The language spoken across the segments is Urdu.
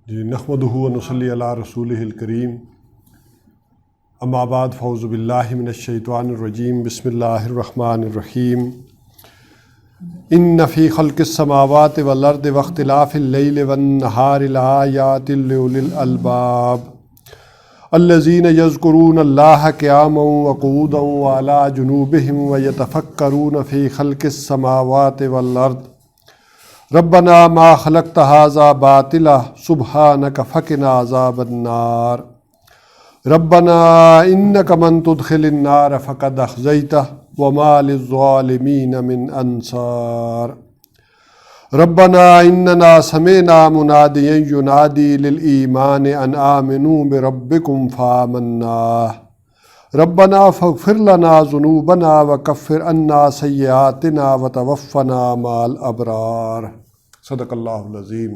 جی نحمدہ و نصلی علی رسولہ الکریم، اما بعد، فاعوذ باللہ من الشیطان الرجیم، بسم اللہ الرحمن الرحیم۔ ان فی خلق السماوات والارض واختلاف اللیل والنہار لآیات لأولی الالباب الذین یذکرون اللہ قیاما وقعودا وعلی جنوبہم ویتفکرون فی خلق السماوات والارض ربنا ما خلقت ھذا باطلا سبحانک فقنا عذاب النار ربنا انک من تدخل النار فقد اخزیتہ وما للظالمین من انصار ربنا اننا سمعنا منادیا ینادی للایمان ان آمنوا بربکم فآمنا ربنا فاغفر لنا ذنوبنا وکفر عنا سیئاتنا وتوفنا مع الابرار۔ صدق اللہ العظیم۔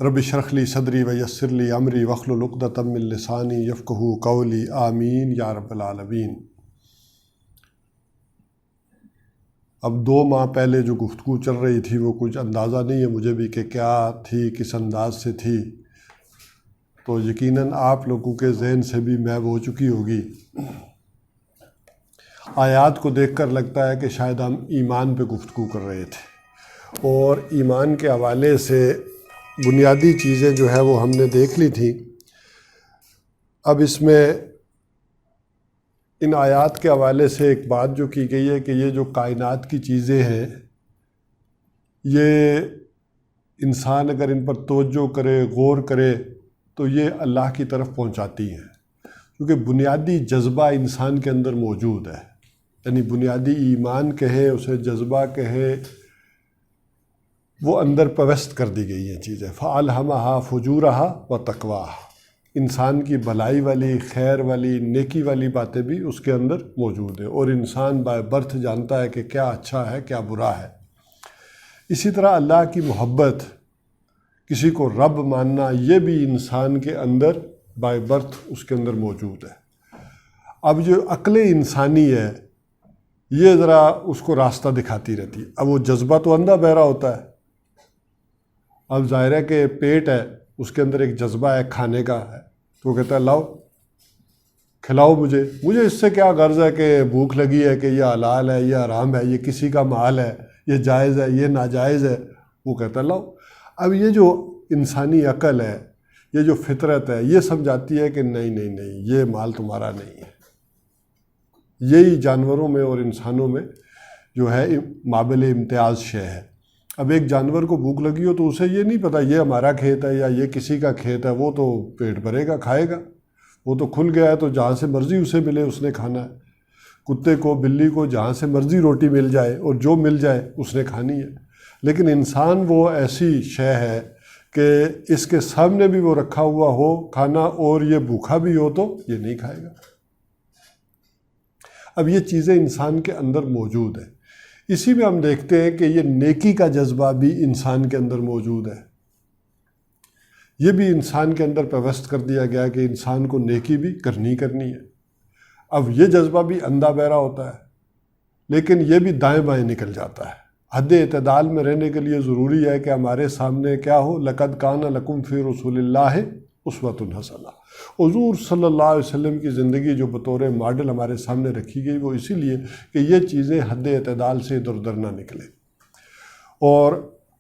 رب اشرح لی صدری ویسر لی امری واحلل عقدۃ من لسانی یفقہوا قولی، آمین یا رب العالمین۔ اب 2 ماہ پہلے جو گفتگو چل رہی تھی وہ کچھ اندازہ نہیں ہے مجھے بھی کہ کیا تھی، کس انداز سے تھی، تو یقیناً آپ لوگوں کے ذہن سے بھی محو ہو چکی ہوگی۔ آیات کو دیکھ کر لگتا ہے کہ شاید ہم ایمان پہ گفتگو کر رہے تھے، اور ایمان کے حوالے سے بنیادی چیزیں جو ہے وہ ہم نے دیکھ لی تھیں۔ اب اس میں ان آیات کے حوالے سے ایک بات جو کی گئی ہے کہ یہ جو کائنات کی چیزیں ہیں، یہ انسان اگر ان پر توجہ کرے، غور کرے تو یہ اللہ کی طرف پہنچاتی ہیں، کیونکہ بنیادی جذبہ انسان کے اندر موجود ہے، یعنی بنیادی ایمان کہیں، اسے جذبہ کہیں، وہ اندر پیوست کر دی گئی ہیں چیزیں۔ فَأَلْهَمَهَا فُجُورَهَا وَتَقْوَاهَا، انسان کی بھلائی والی، خیر والی، نیکی والی باتیں بھی اس کے اندر موجود ہیں، اور انسان بائی برتھ جانتا ہے کہ کیا اچھا ہے کیا برا ہے۔ اسی طرح اللہ کی محبت، کسی کو رب ماننا، یہ بھی انسان کے اندر بائی برتھ اس کے اندر موجود ہے۔ اب جو عقل انسانی ہے یہ ذرا اس کو راستہ دکھاتی رہتی ہے۔ اب وہ جذبہ تو اندھا بہرا ہوتا ہے۔ اب ظاہر ہے کہ پیٹ ہے، اس کے اندر ایک جذبہ ہے کھانے کا ہے، تو وہ کہتا ہے لاؤ کھلاؤ مجھے اس سے کیا غرض ہے کہ بھوک لگی ہے، کہ یہ حلال ہے، یہ حرام ہے، یہ کسی کا مال ہے، یہ جائز ہے، یہ ناجائز ہے، وہ کہتا ہے لاؤ۔ اب یہ جو انسانی عقل ہے، یہ جو فطرت ہے، یہ سمجھاتی ہے کہ نہیں نہیں نہیں، یہ مال تمہارا نہیں ہے۔ یہی جانوروں میں اور انسانوں میں جو ہے مابل امتیاز شے ہے۔ اب ایک جانور کو بھوک لگی ہو تو اسے یہ نہیں پتہ یہ ہمارا کھیت ہے یا یہ کسی کا کھیت ہے، وہ تو پیٹ بھرے گا، کھائے گا، وہ تو کھل گیا ہے تو جہاں سے مرضی اسے ملے اس نے کھانا ہے۔ کتے کو، بلی کو جہاں سے مرضی روٹی مل جائے اور جو مل جائے اس نے کھانی ہے۔ لیکن انسان وہ ایسی شے ہے کہ اس کے سامنے بھی وہ رکھا ہوا ہو کھانا اور یہ بھوکا بھی ہو تو یہ نہیں کھائے گا۔ اب یہ چیزیں انسان کے اندر موجود ہیں۔ اسی میں ہم دیکھتے ہیں کہ یہ نیکی کا جذبہ بھی انسان کے اندر موجود ہے۔ یہ بھی انسان کے اندر پیوست کر دیا گیا کہ انسان کو نیکی بھی کرنی ہے۔ اب یہ جذبہ بھی اندھا بہرا ہوتا ہے، لیکن یہ بھی دائیں بائیں نکل جاتا ہے۔ حد اعتدال میں رہنے کے لیے ضروری ہے کہ ہمارے سامنے کیا ہو، لَقَدْ كَانَ لَكُمْ فِي رَسُولِ اللَّهِ اُسْوَةٌ حَسَنَةٌ۔ حضور صلی اللہ علیہ وسلم کی زندگی جو بطور ماڈل ہمارے سامنے رکھی گئی وہ اسی لیے کہ یہ چیزیں حد اعتدال سے ادھر ادھر نہ نکلیں۔ اور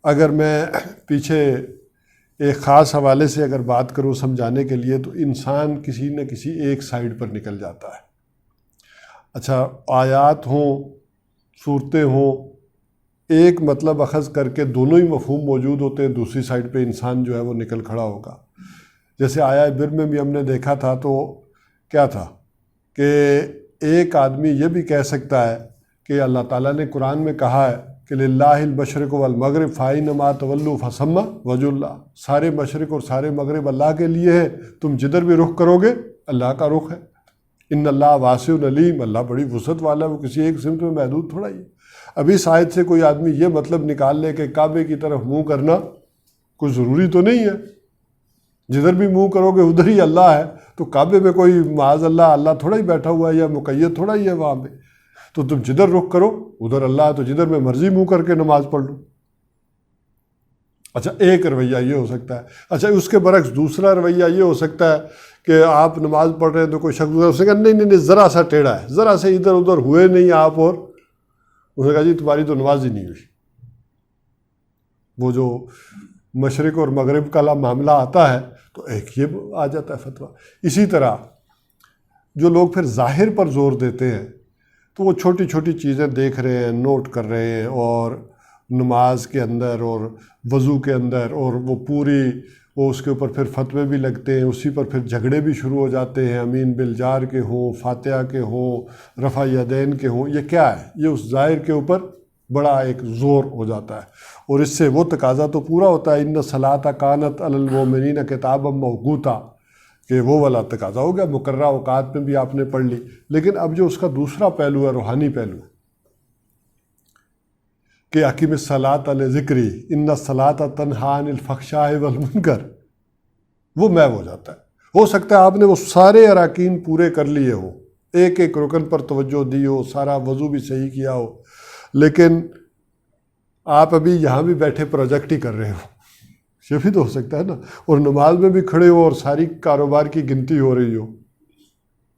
اگر میں پیچھے ایک خاص حوالے سے اگر بات کروں سمجھانے کے لیے، تو انسان کسی نہ کسی ایک سائیڈ پر نکل جاتا ہے۔ اچھا، آیات ہوں، صورتیں ہوں، ایک مطلب اخذ کر کے دونوں ہی مفہوم موجود ہوتے ہیں، دوسری سائیڈ پہ انسان جو ہے وہ نکل کھڑا ہوگا۔ جیسے آیہ بر میں بھی ہم نے دیکھا تھا تو کیا تھا کہ ایک آدمی یہ بھی کہہ سکتا ہے کہ اللہ تعالیٰ نے قرآن میں کہا ہے کہ للہ المشرق والمغرب فأینما تولوا فثم وجہ اللہ، سارے مشرق اور سارے مغرب اللہ کے لیے ہیں، تم جدھر بھی رخ کرو گے اللہ کا رخ ہے۔ ان اللہ واسع علیم، اللہ بڑی وسعت والا ہے، وہ کسی ایک سمت میں محدود تھوڑا ہی ہے۔ اب اس آیت سے کوئی آدمی یہ مطلب نکال لے کہ کعبے کی طرف منہ کرنا کوئی ضروری تو نہیں ہے، جدھر بھی منہ کرو گے ادھر ہی اللہ ہے، تو کعبے میں کوئی معاذ اللہ اللہ تھوڑا ہی بیٹھا ہوا ہے یا مقید تھوڑا ہی ہے وہاں پہ۔ تو تم جدھر رخ کرو ادھر اللہ ہے، تو جدھر میں مرضی منہ کر کے نماز پڑھ لوں. اچھا ایک رویہ یہ ہو سکتا ہے. اچھا اس کے برعکس دوسرا رویہ یہ ہو سکتا ہے کہ آپ نماز پڑھ رہے ہیں تو کوئی شخص اس نے کہا نہیں نہیں نہیں ذرا سا ٹیڑھا ہے، ذرا سے ادھر ادھر ہوئے نہیں آپ، اور اس نے کہا جی تمہاری تو نماز ہی نہیں ہوئی. وہ جو مشرق اور مغرب کا معاملہ آتا ہے تو ایک یہ آ جاتا ہے فتویٰ. اسی طرح جو لوگ پھر ظاہر پر زور دیتے ہیں تو وہ چھوٹی چھوٹی چیزیں دیکھ رہے ہیں، نوٹ کر رہے ہیں، اور نماز کے اندر اور وضو کے اندر، اور وہ پوری وہ اس کے اوپر پھر فتوے بھی لگتے ہیں، اسی پر پھر جھگڑے بھی شروع ہو جاتے ہیں، امین بالجار کے ہوں، فاتحہ کے ہوں، رفع یدین کے ہوں. یہ کیا ہے؟ یہ اس ظاہر کے اوپر بڑا ایک زور ہو جاتا ہے، اور اس سے وہ تقاضا تو پورا ہوتا ہے، ان الصلاۃ کانت علی المؤمنین کتابا موقوتا، کہ وہ والا تقاضا ہو گیا، مقررہ اوقات میں بھی آپ نے پڑھ لی. لیکن اب جو اس کا دوسرا پہلو ہے، روحانی پہلو، کہ اقیم الصلاۃ علی ذکری ان الصلاۃ تنہی عن الفحشاء والمنکر، وہ محو ہو جاتا ہے. ہو سکتا ہے آپ نے وہ سارے اراکین پورے کر لیے ہوں، ایک ایک رکن پر توجہ دی ہو، سارا وضو بھی صحیح کیا ہو، لیکن آپ ابھی یہاں بھی بیٹھے پروجیکٹ ہی کر رہے ہو. یہ بھی تو ہو سکتا ہے نا. اور نماز میں بھی کھڑے ہو اور ساری کاروبار کی گنتی ہو رہی ہو،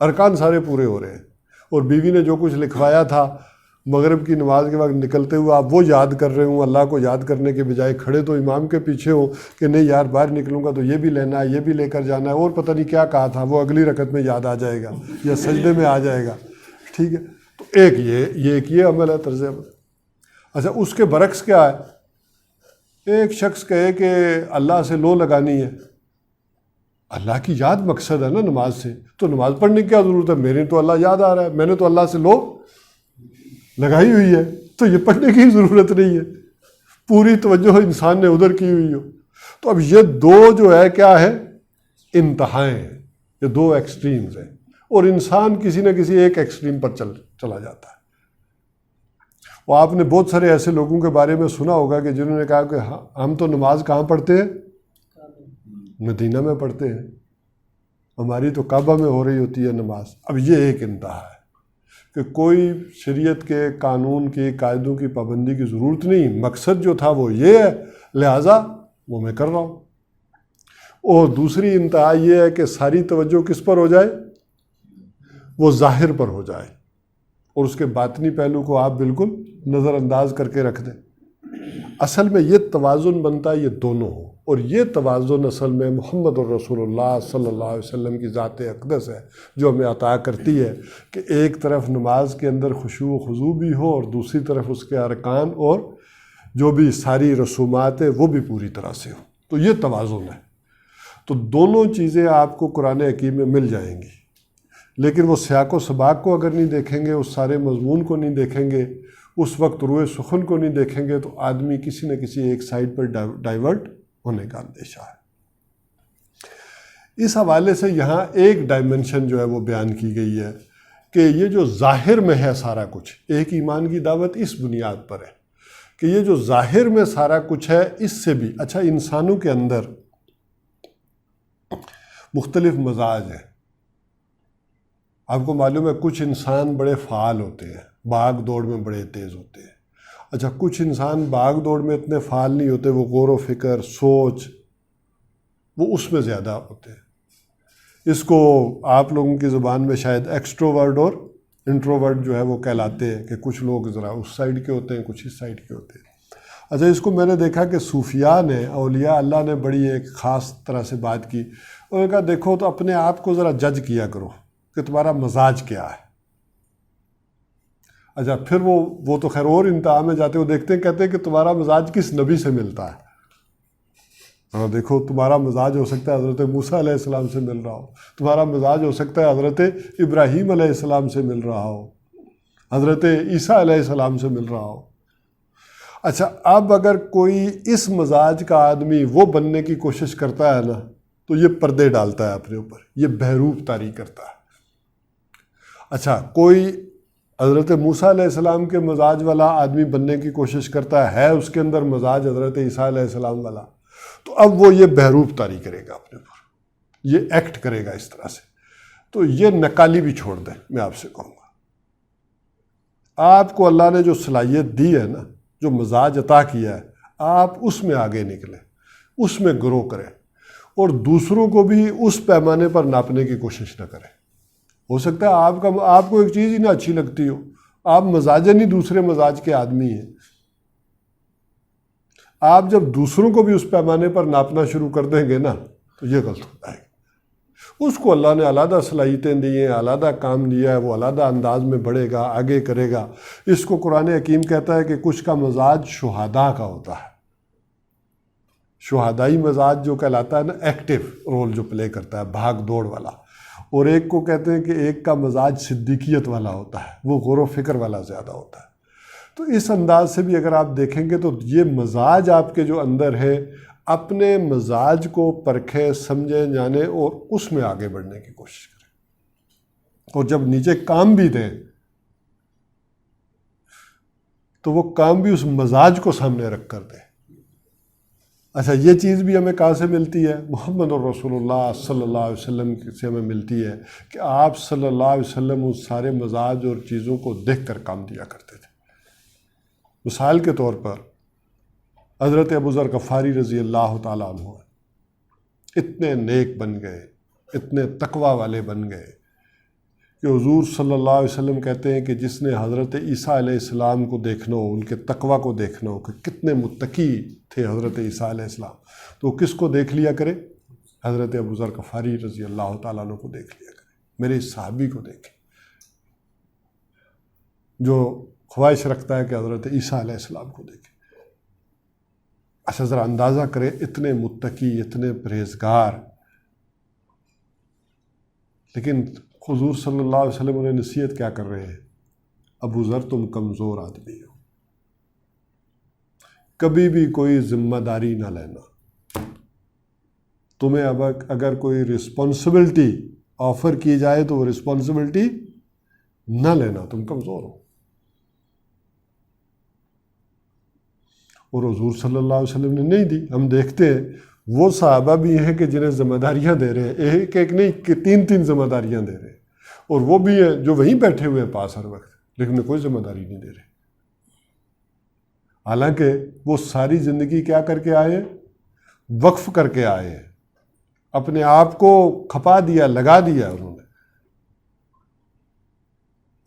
ارکان سارے پورے ہو رہے ہیں، اور بیوی نے جو کچھ لکھوایا تھا مغرب کی نماز کے وقت نکلتے ہوئے آپ وہ یاد کر رہے ہوں. اللہ کو یاد کرنے کے بجائے کھڑے تو امام کے پیچھے ہوں کہ نہیں یار باہر نکلوں گا تو یہ بھی لینا ہے، یہ بھی لے کر جانا ہے، اور پتہ نہیں کیا کہا تھا، وہ اگلی رکعت میں یاد آ جائے گا یا سجدے میں آ جائے گا. ٹھیک ہے، تو ایک یہ عمل ہے، طرز عمل. اچھا اس کے برعکس کیا ہے؟ ایک شخص کہے کہ اللہ سے لو لگانی ہے، اللہ کی یاد مقصد ہے نا نماز سے، تو نماز پڑھنے کی کیا ضرورت ہے؟ میرے تو اللہ یاد آ رہا ہے، میں نے تو اللہ سے لو لگائی ہوئی ہے، تو یہ پڑھنے کی ضرورت نہیں ہے. پوری توجہ انسان نے ادھر کی ہوئی ہو. تو اب یہ دو جو ہے کیا ہے؟ انتہائیں ہیں، یہ دو ایکسٹریمز ہیں، اور انسان کسی نہ کسی ایک ایکسٹریم پر چلا جاتا ہے. اور آپ نے بہت سارے ایسے لوگوں کے بارے میں سنا ہوگا کہ جنہوں نے کہا کہ ہم تو نماز کہاں پڑھتے ہیں؟ مدینہ میں پڑھتے ہیں، ہماری تو کعبہ میں ہو رہی ہوتی ہے نماز. اب یہ ایک انتہا ہے کہ کوئی شریعت کے قانون کے قاعدوں کی پابندی کی ضرورت نہیں، مقصد جو تھا وہ یہ ہے، لہٰذا وہ میں کر رہا ہوں. اور دوسری انتہا یہ ہے کہ ساری توجہ کس پر ہو جائے؟ وہ ظاہر پر ہو جائے، اور اس کے باطنی پہلو کو آپ بالکل نظر انداز کر کے رکھ دیں. اصل میں یہ توازن بنتا ہے، یہ دونوں ہو، اور یہ توازن اصل میں محمد الرسول اللہ صلی اللہ علیہ وسلم کی ذات اقدس ہے جو ہمیں عطا کرتی ہے کہ ایک طرف نماز کے اندر خشوع و خضوع بھی ہو، اور دوسری طرف اس کے ارکان اور جو بھی ساری رسومات ہیں وہ بھی پوری طرح سے ہو. تو یہ توازن ہے. تو دونوں چیزیں آپ کو قرآن حکیم میں مل جائیں گی، لیکن وہ سیاق و سباق کو اگر نہیں دیکھیں گے، اس سارے مضمون کو نہیں دیکھیں گے، اس وقت روئے سخن کو نہیں دیکھیں گے، تو آدمی کسی نہ کسی ایک سائڈ پر ڈائیورٹ ہونے کا اندیشہ ہے. اس حوالے سے یہاں ایک ڈائمنشن جو ہے وہ بیان کی گئی ہے کہ یہ جو ظاہر میں ہے سارا کچھ، ایک ایمان کی دعوت اس بنیاد پر ہے کہ یہ جو ظاہر میں سارا کچھ ہے، اس سے بھی اچھا انسانوں کے اندر مختلف مزاج ہیں. آپ کو معلوم ہے کچھ انسان بڑے فعال ہوتے ہیں، بھاگ دوڑ میں بڑے تیز ہوتے ہیں. اچھا کچھ انسان بھاگ دوڑ میں اتنے فعال نہیں ہوتے، وہ غور و فکر، سوچ، وہ اس میں زیادہ ہوتے ہیں. اس کو آپ لوگوں کی زبان میں شاید ایکسٹروورڈ اور انٹروورڈ جو ہے وہ کہلاتے ہیں، کہ کچھ لوگ ذرا اس سائڈ کے ہوتے ہیں، کچھ اس سائڈ کے ہوتے ہیں. اچھا اس کو میں نے دیکھا کہ صوفیاء نے، اولیاء اللہ نے بڑی ایک خاص طرح سے بات کی. انہوں نے کہا دیکھو تو اپنے آپ کو ذرا جج کیا کرو کہ تمہارا مزاج کیا ہے. اچھا پھر وہ تو خیر اور انتہا میں جاتے، وہ دیکھتے ہیں، کہتے ہیں کہ تمہارا مزاج کس نبی سے ملتا ہے. دیکھو تمہارا مزاج ہو سکتا ہے حضرت موسیٰ علیہ السلام سے مل رہا ہو، تمہارا مزاج ہو سکتا ہے حضرت ابراہیم علیہ السلام سے مل رہا ہو، حضرت عیسیٰ علیہ السلام سے مل رہا ہو. اچھا اب اگر کوئی اس مزاج کا آدمی وہ بننے کی کوشش کرتا ہے نا، تو یہ پردے ڈالتا ہے اپنے اوپر، یہ بہروپ طاری کرتا ہے. اچھا کوئی حضرت موسیٰ علیہ السلام کے مزاج والا آدمی بننے کی کوشش کرتا ہے اس کے اندر مزاج حضرت عیسیٰ علیہ السلام والا، تو اب وہ یہ بہروپ طاری کرے گا اپنے اوپر، یہ ایکٹ کرے گا اس طرح سے. تو یہ نکالی بھی چھوڑ دیں، میں آپ سے کہوں گا. آپ کو اللہ نے جو صلاحیت دی ہے نا، جو مزاج عطا کیا ہے، آپ اس میں آگے نکلیں، اس میں گرو کریں، اور دوسروں کو بھی اس پیمانے پر ناپنے کی کوشش نہ کریں۔ ہو سکتا ہے آپ کو ایک چیز ہی نہ اچھی لگتی ہو، آپ مزاجن ہی دوسرے مزاج کے آدمی ہیں، آپ جب دوسروں کو بھی اس پیمانے پر ناپنا شروع کر دیں گے نا تو یہ غلط ہو جائے گا۔ اس کو اللہ نے علیحدہ صلاحیتیں دی ہیں، علیحدہ کام دیا ہے، وہ علیحدہ انداز میں بڑھے گا، آگے کرے گا۔ اس کو قرآن حکیم کہتا ہے کہ کچھ کا مزاج شہداء کا ہوتا ہے، شہدائی مزاج جو کہلاتا ہے نا، ایکٹیو رول جو پلے کرتا ہے، بھاگ دوڑ والا، اور ایک کو کہتے ہیں کہ ایک کا مزاج صدیقیت والا ہوتا ہے، وہ غور و فکر والا زیادہ ہوتا ہے۔ تو اس انداز سے بھی اگر آپ دیکھیں گے تو یہ مزاج آپ کے جو اندر ہے، اپنے مزاج کو پرکھیں، سمجھیں، جانیں اور اس میں آگے بڑھنے کی کوشش کریں، اور جب نیچے کام بھی دیں تو وہ کام بھی اس مزاج کو سامنے رکھ کر دیں۔ اچھا، یہ چیز بھی ہمیں کہاں سے ملتی ہے؟ محمد رسول اللہ صلی اللہ علیہ وسلم سے ہمیں ملتی ہے کہ آپ صلی اللہ علیہ وسلم اس سارے مزاج اور چیزوں کو دیکھ کر کام دیا کرتے تھے۔ مثال کے طور پر حضرت ابو ذر غفاری رضی اللہ تعالیٰ عنہ اتنے نیک بن گئے، اتنے تقوی والے بن گئے کہ حضور صلی اللہ علیہ وسلم کہتے ہیں کہ جس نے حضرت عیسیٰ علیہ السلام کو دیکھنا ہو، ان کے تقوی کو دیکھنا ہو کہ کتنے متقی تھے حضرت عیسیٰ علیہ السلام، تو وہ کس کو دیکھ لیا کرے؟ حضرت ابو ذر غفاری رضی اللہ تعالیٰ عنہ کو دیکھ لیا کرے، میرے اس صحابی کو دیکھے جو خواہش رکھتا ہے کہ حضرت عیسیٰ علیہ السلام کو دیکھے۔ اچھا، ذرا اندازہ کریں، اتنے متقی، اتنے پرہیزگار، لیکن حضور صلی اللہ علیہ وسلم انہیں نصیحت کیا کر رہے ہیں؟ ابو ذر تم کمزور آدمی ہو، کبھی بھی کوئی ذمہ داری نہ لینا، تمہیں اب اگر کوئی رسپانسبلٹی آفر کی جائے تو وہ رسپانسبلٹی نہ لینا، تم کمزور ہو۔ اور حضور صلی اللہ علیہ وسلم نے نہیں دی۔ ہم دیکھتے ہیں وہ صحابہ بھی ہیں کہ جنہیں ذمہ داریاں دے رہے ہیں، ایک ایک نہیں کہ تین تین ذمہ داریاں دے رہے ہیں، اور وہ بھی ہیں جو وہیں بیٹھے ہوئے ہیں پاس ہر وقت، لیکن کوئی ذمہ داری نہیں دے رہے، حالانکہ وہ ساری زندگی کیا کر کے آئے ہیں؟ وقف کر کے آئے ہیں، اپنے آپ کو کھپا دیا، لگا دیا انہوں نے۔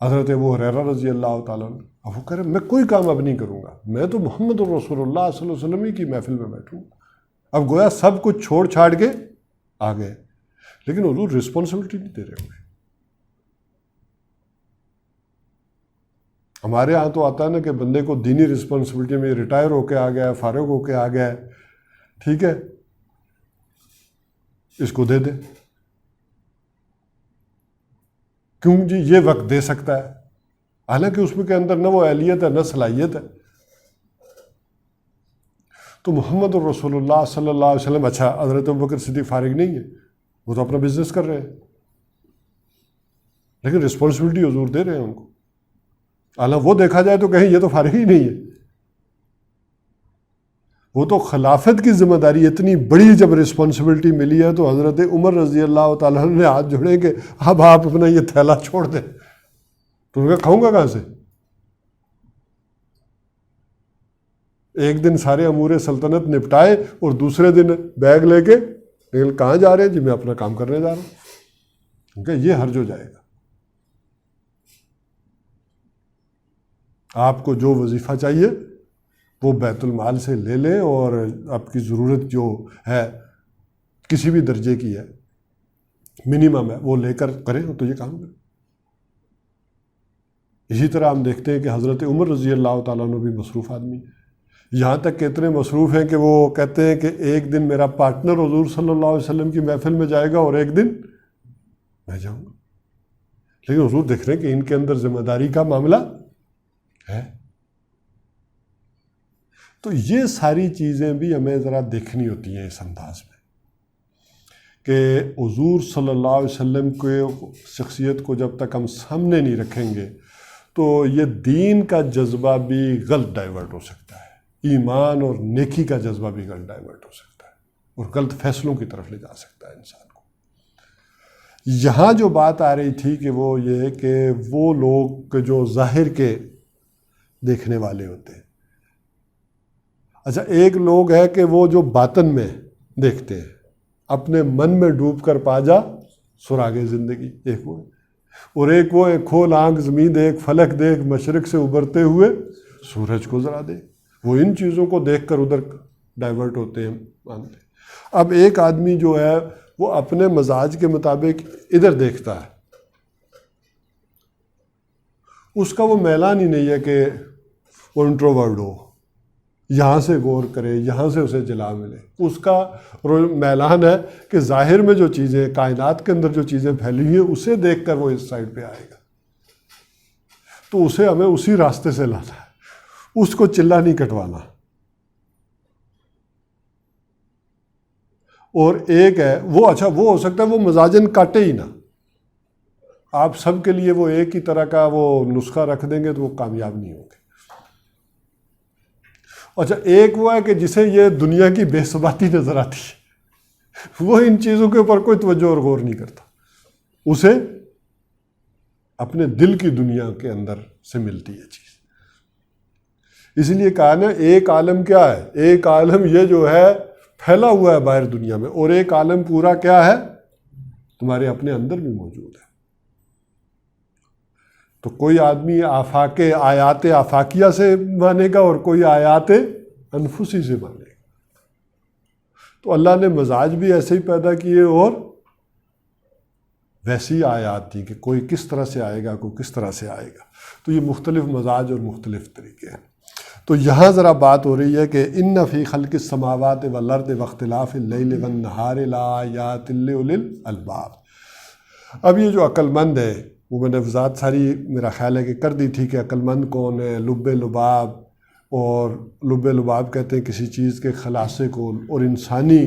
حضرت ابو ہریرہ رضی اللہ تعالیٰ عنہ، اب وہ کہہ رہے میں کوئی کام اب نہیں کروں گا، میں تو محمد رسول اللہ صلی اللہ علیہ وسلم ہی کی محفل میں بیٹھوں گا۔ اب گویا سب کچھ چھوڑ چھاڑ کے آ گئے، لیکن حضور رسپانسبلٹی نہیں دے رہے ہوئے۔ ہمارے ہاں تو آتا ہے نا کہ بندے کو دینی رسپانسبلٹی میں ریٹائر ہو کے آ گیا ہے، فارغ ہو کے آ گیا ہے، ٹھیک ہے، اس کو دے دے، کیوں جی یہ وقت دے سکتا ہے، حالانکہ اس میں کے اندر نہ وہ اہلیت ہے نہ صلاحیت ہے۔ تو محمد رسول اللہ صلی اللہ علیہ وسلم، اچھا حضرت ابوبکر صدیق فارغ نہیں ہے، وہ تو اپنا بزنس کر رہے ہیں، لیکن رسپانسبلٹی حضور دے رہے ہیں ان کو، حالانکہ وہ دیکھا جائے تو کہیں یہ تو فارغ ہی نہیں ہے، وہ تو خلافت کی ذمہ داری اتنی بڑی جب رسپانسبلٹی ملی ہے تو حضرت عمر رضی اللہ تعالیٰ عنہ نے ہاتھ جوڑے کہ اب آپ اپنا یہ تھیلا چھوڑ دیں، تو ان کا کھاؤں گا کہاں سے؟ ایک دن سارے امور سلطنت نپٹائے اور دوسرے دن بیگ لے کے لیکن کہاں جا رہے ہیں؟ جی میں اپنا کام کرنے جا رہا ہوں، کیونکہ یہ حرج ہو جائے گا۔ آپ کو جو وظیفہ چاہیے وہ بیت المال سے لے لیں، اور آپ کی ضرورت جو ہے کسی بھی درجے کی ہے، منیمم ہے، وہ لے کر کریں تو یہ کام کریں۔ اسی طرح ہم دیکھتے ہیں کہ حضرت عمر رضی اللہ تعالیٰ عنہ بھی مصروف آدمی، یہاں تک کہ اتنے مصروف ہیں کہ وہ کہتے ہیں کہ ایک دن میرا پارٹنر حضور صلی اللہ علیہ وسلم کی محفل میں جائے گا اور ایک دن میں جاؤں گا، لیکن حضور دیکھ رہے ہیں کہ ان کے اندر ذمہ داری کا معاملہ ہے۔ تو یہ ساری چیزیں بھی ہمیں ذرا دیکھنی ہوتی ہیں اس انداز میں کہ حضور صلی اللہ علیہ وسلم کے شخصیت کو جب تک ہم سامنے نہیں رکھیں گے تو یہ دین کا جذبہ بھی غلط ڈائیورٹ ہو سکتا ہے، ایمان اور نیکی کا جذبہ بھی غلط ڈائیورٹ ہو سکتا ہے، اور غلط فیصلوں کی طرف لے جا سکتا ہے انسان کو۔ یہاں جو بات آ رہی تھی کہ وہ یہ کہ وہ لوگ جو ظاہر کے دیکھنے والے ہوتے ہیں۔ اچھا، ایک لوگ ہے کہ وہ جو باطن میں دیکھتے ہیں، اپنے من میں ڈوب کر پا جا سراغ زندگی، ایک وہ ہے۔ اور ایک وہ ہے کھول آنکھ زمین دیکھ، فلک دیکھ، مشرق سے ابھرتے ہوئے سورج کو ذرا دیکھ، وہ ان چیزوں کو دیکھ کر ادھر ڈائیورٹ ہوتے ہیں، مانتے ہیں۔ اب ایک آدمی جو ہے وہ اپنے مزاج کے مطابق ادھر دیکھتا ہے، اس کا وہ میلان ہی نہیں ہے کہ وہ انٹروورڈ ہو، یہاں سے غور کرے، یہاں سے اسے جلا ملے۔ اس کا میلان ہے کہ ظاہر میں جو چیزیں، کائنات کے اندر جو چیزیں پھیلی ہوئی ہیں، اسے دیکھ کر وہ اس سائڈ پہ آئے گا، تو اسے ہمیں اسی راستے سے لانا ہے، اس کو چلا نہیں کٹوانا۔ اور ایک ہے وہ، اچھا وہ ہو سکتا ہے وہ مزاجن کاٹے ہی نہ، آپ سب کے لیے وہ ایک ہی طرح کا وہ نسخہ رکھ دیں گے تو وہ کامیاب نہیں ہوں گے۔ اچھا، ایک وہ ہے کہ جسے یہ دنیا کی بے ثباتی نظر آتی ہے، وہ ان چیزوں کے اوپر کوئی توجہ اور غور نہیں کرتا، اسے اپنے دل کی دنیا کے اندر سے ملتی ہے چیز۔ اس لیے کہا نا، ایک عالم کیا ہے؟ ایک عالم یہ جو ہے پھیلا ہوا ہے باہر دنیا میں، اور ایک عالم پورا کیا ہے؟ تمہارے اپنے اندر بھی موجود ہے۔ تو کوئی آدمی آیات آفاقیہ سے مانے گا اور کوئی آیات انفسی سے مانے گا۔ تو اللہ نے مزاج بھی ایسے ہی پیدا کیے اور ویسی آیات تھی کہ کوئی کس طرح سے آئے گا، کوئی کس طرح سے آئے گا۔ تو یہ مختلف مزاج اور مختلف طریقے ہیں۔ تو یہاں ذرا بات ہو رہی ہے کہ ان فی خلق السماوات والارض واختلاف اللیل والنہار لآیات لأولی الالباب۔ اب یہ جو عقل مند ہے، وہ میں نے وضاحت ساری میرا خیال ہے کہ کر دی تھی کہ عقل مند کون ہے، لب لباب، اور لب لباب کہتے ہیں کسی چیز کے خلاصے کو، اور انسانی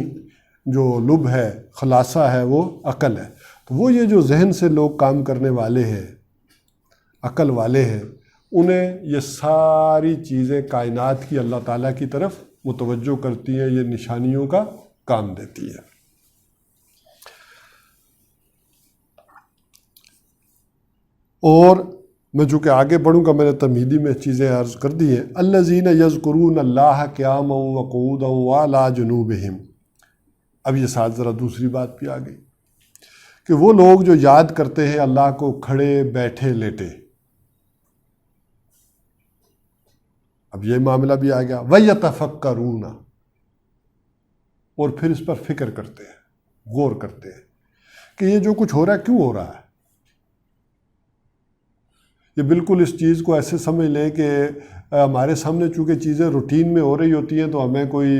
جو لب ہے، خلاصہ ہے، وہ عقل ہے۔ تو وہ یہ جو ذہن سے لوگ کام کرنے والے ہیں، عقل والے ہیں، انہیں یہ ساری چیزیں کائنات کی اللہ تعالیٰ کی طرف متوجہ کرتی ہیں، یہ نشانیوں کا کام دیتی ہے۔ اور میں چونکہ آگے بڑھوں گا، میں نے تمہیدی میں چیزیں عرض کر دی ہیں۔ الذین یذکرون اللہ قیاما وقعودا وعلی جنوبہم۔ اب یہ ساتھ ذرا دوسری بات بھی آ گئی کہ وہ لوگ جو یاد کرتے ہیں اللہ کو کھڑے، بیٹھے، لیٹے۔ اب یہ معاملہ بھی آ گیا، وَيَتَفَكَّرُونَ، اور پھر اس پر فکر کرتے ہیں، غور کرتے ہیں کہ یہ جو کچھ ہو رہا ہے کیوں ہو رہا ہے۔ یہ بالکل اس چیز کو ایسے سمجھ لیں کہ ہمارے سامنے چونکہ چیزیں روٹین میں ہو رہی ہوتی ہیں تو ہمیں کوئی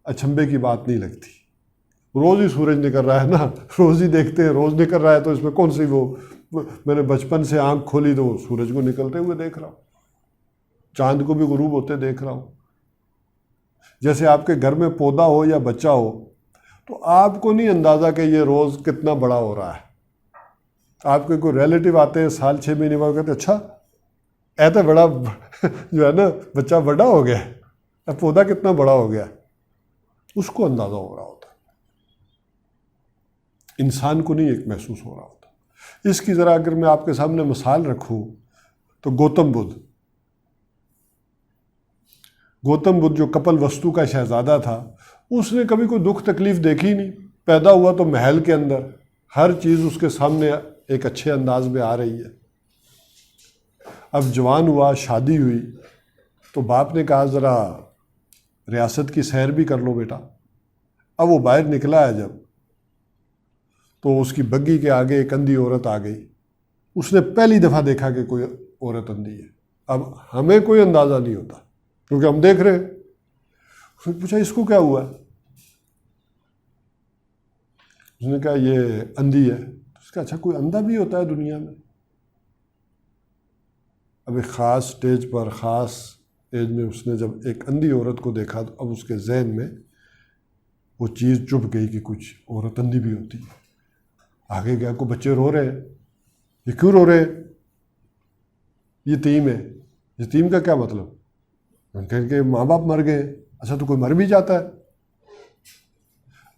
اچنبھے کی بات نہیں لگتی۔ روز ہی سورج نکل رہا ہے نا، روز ہی دیکھتے ہیں، روز نکل رہا ہے، تو اس میں کون سی وہ، میں نے بچپن سے آنکھ کھولی تو سورج کو نکلتے ہوئے دیکھ رہا ہوں، چاند کو بھی غروب ہوتے دیکھ رہا ہوں۔ جیسے آپ کے گھر میں پودا ہو یا بچہ ہو تو آپ کو نہیں اندازہ کہ یہ روز کتنا بڑا ہو رہا ہے۔ آپ کے کوئی ریلیٹیو آتے ہیں سال 6 مہینے بعد، کہتے ہیں اچھا ایسا بڑا جو ہے نا بچہ بڑا ہو گیا ہے، اب پودا کتنا بڑا ہو گیا، اس کو اندازہ ہو رہا ہوتا ہے۔ انسان کو نہیں ایک محسوس ہو رہا ہوتا۔ اس کی ذرا اگر میں آپ کے سامنے مثال رکھوں تو گوتم بدھ جو کپل وستو کا شہزادہ تھا، اس نے کبھی کوئی دکھ تکلیف دیکھی نہیں، پیدا ہوا تو محل کے اندر ہر چیز اس کے سامنے ایک اچھے انداز میں آ رہی ہے۔ اب جوان ہوا، شادی ہوئی تو باپ نے کہا ذرا ریاست کی سیر بھی کر لو بیٹا۔ اب وہ باہر نکلا ہے جب، تو اس کی بگی کے آگے ایک اندھی عورت آ گئی۔ اس نے پہلی دفعہ دیکھا کہ کوئی عورت اندھی ہے۔ اب ہمیں کوئی اندازہ نہیں ہوتا کیونکہ ہم دیکھ رہے ہیں۔ اس نے پوچھا اس کو کیا ہوا ہے؟ اس نے کہا یہ اندھی ہے۔ اس کا اچھا کوئی اندھا بھی ہوتا ہے دنیا میں؟ اب ایک خاص سٹیج پر، خاص ایج میں اس نے جب ایک اندھی عورت کو دیکھا تو اب اس کے ذہن میں وہ چیز چپ گئی کہ کچھ عورت اندھی بھی ہوتی ہے۔ آگے گیا، کو بچے رو رہے ہیں، یہ کیوں رو رہے ہیں؟ یتیم ہے۔ یتیم کا کیا مطلب؟ کہیں کہ ماں باپ مر گئے۔ اچھا تو کوئی مر بھی جاتا ہے؟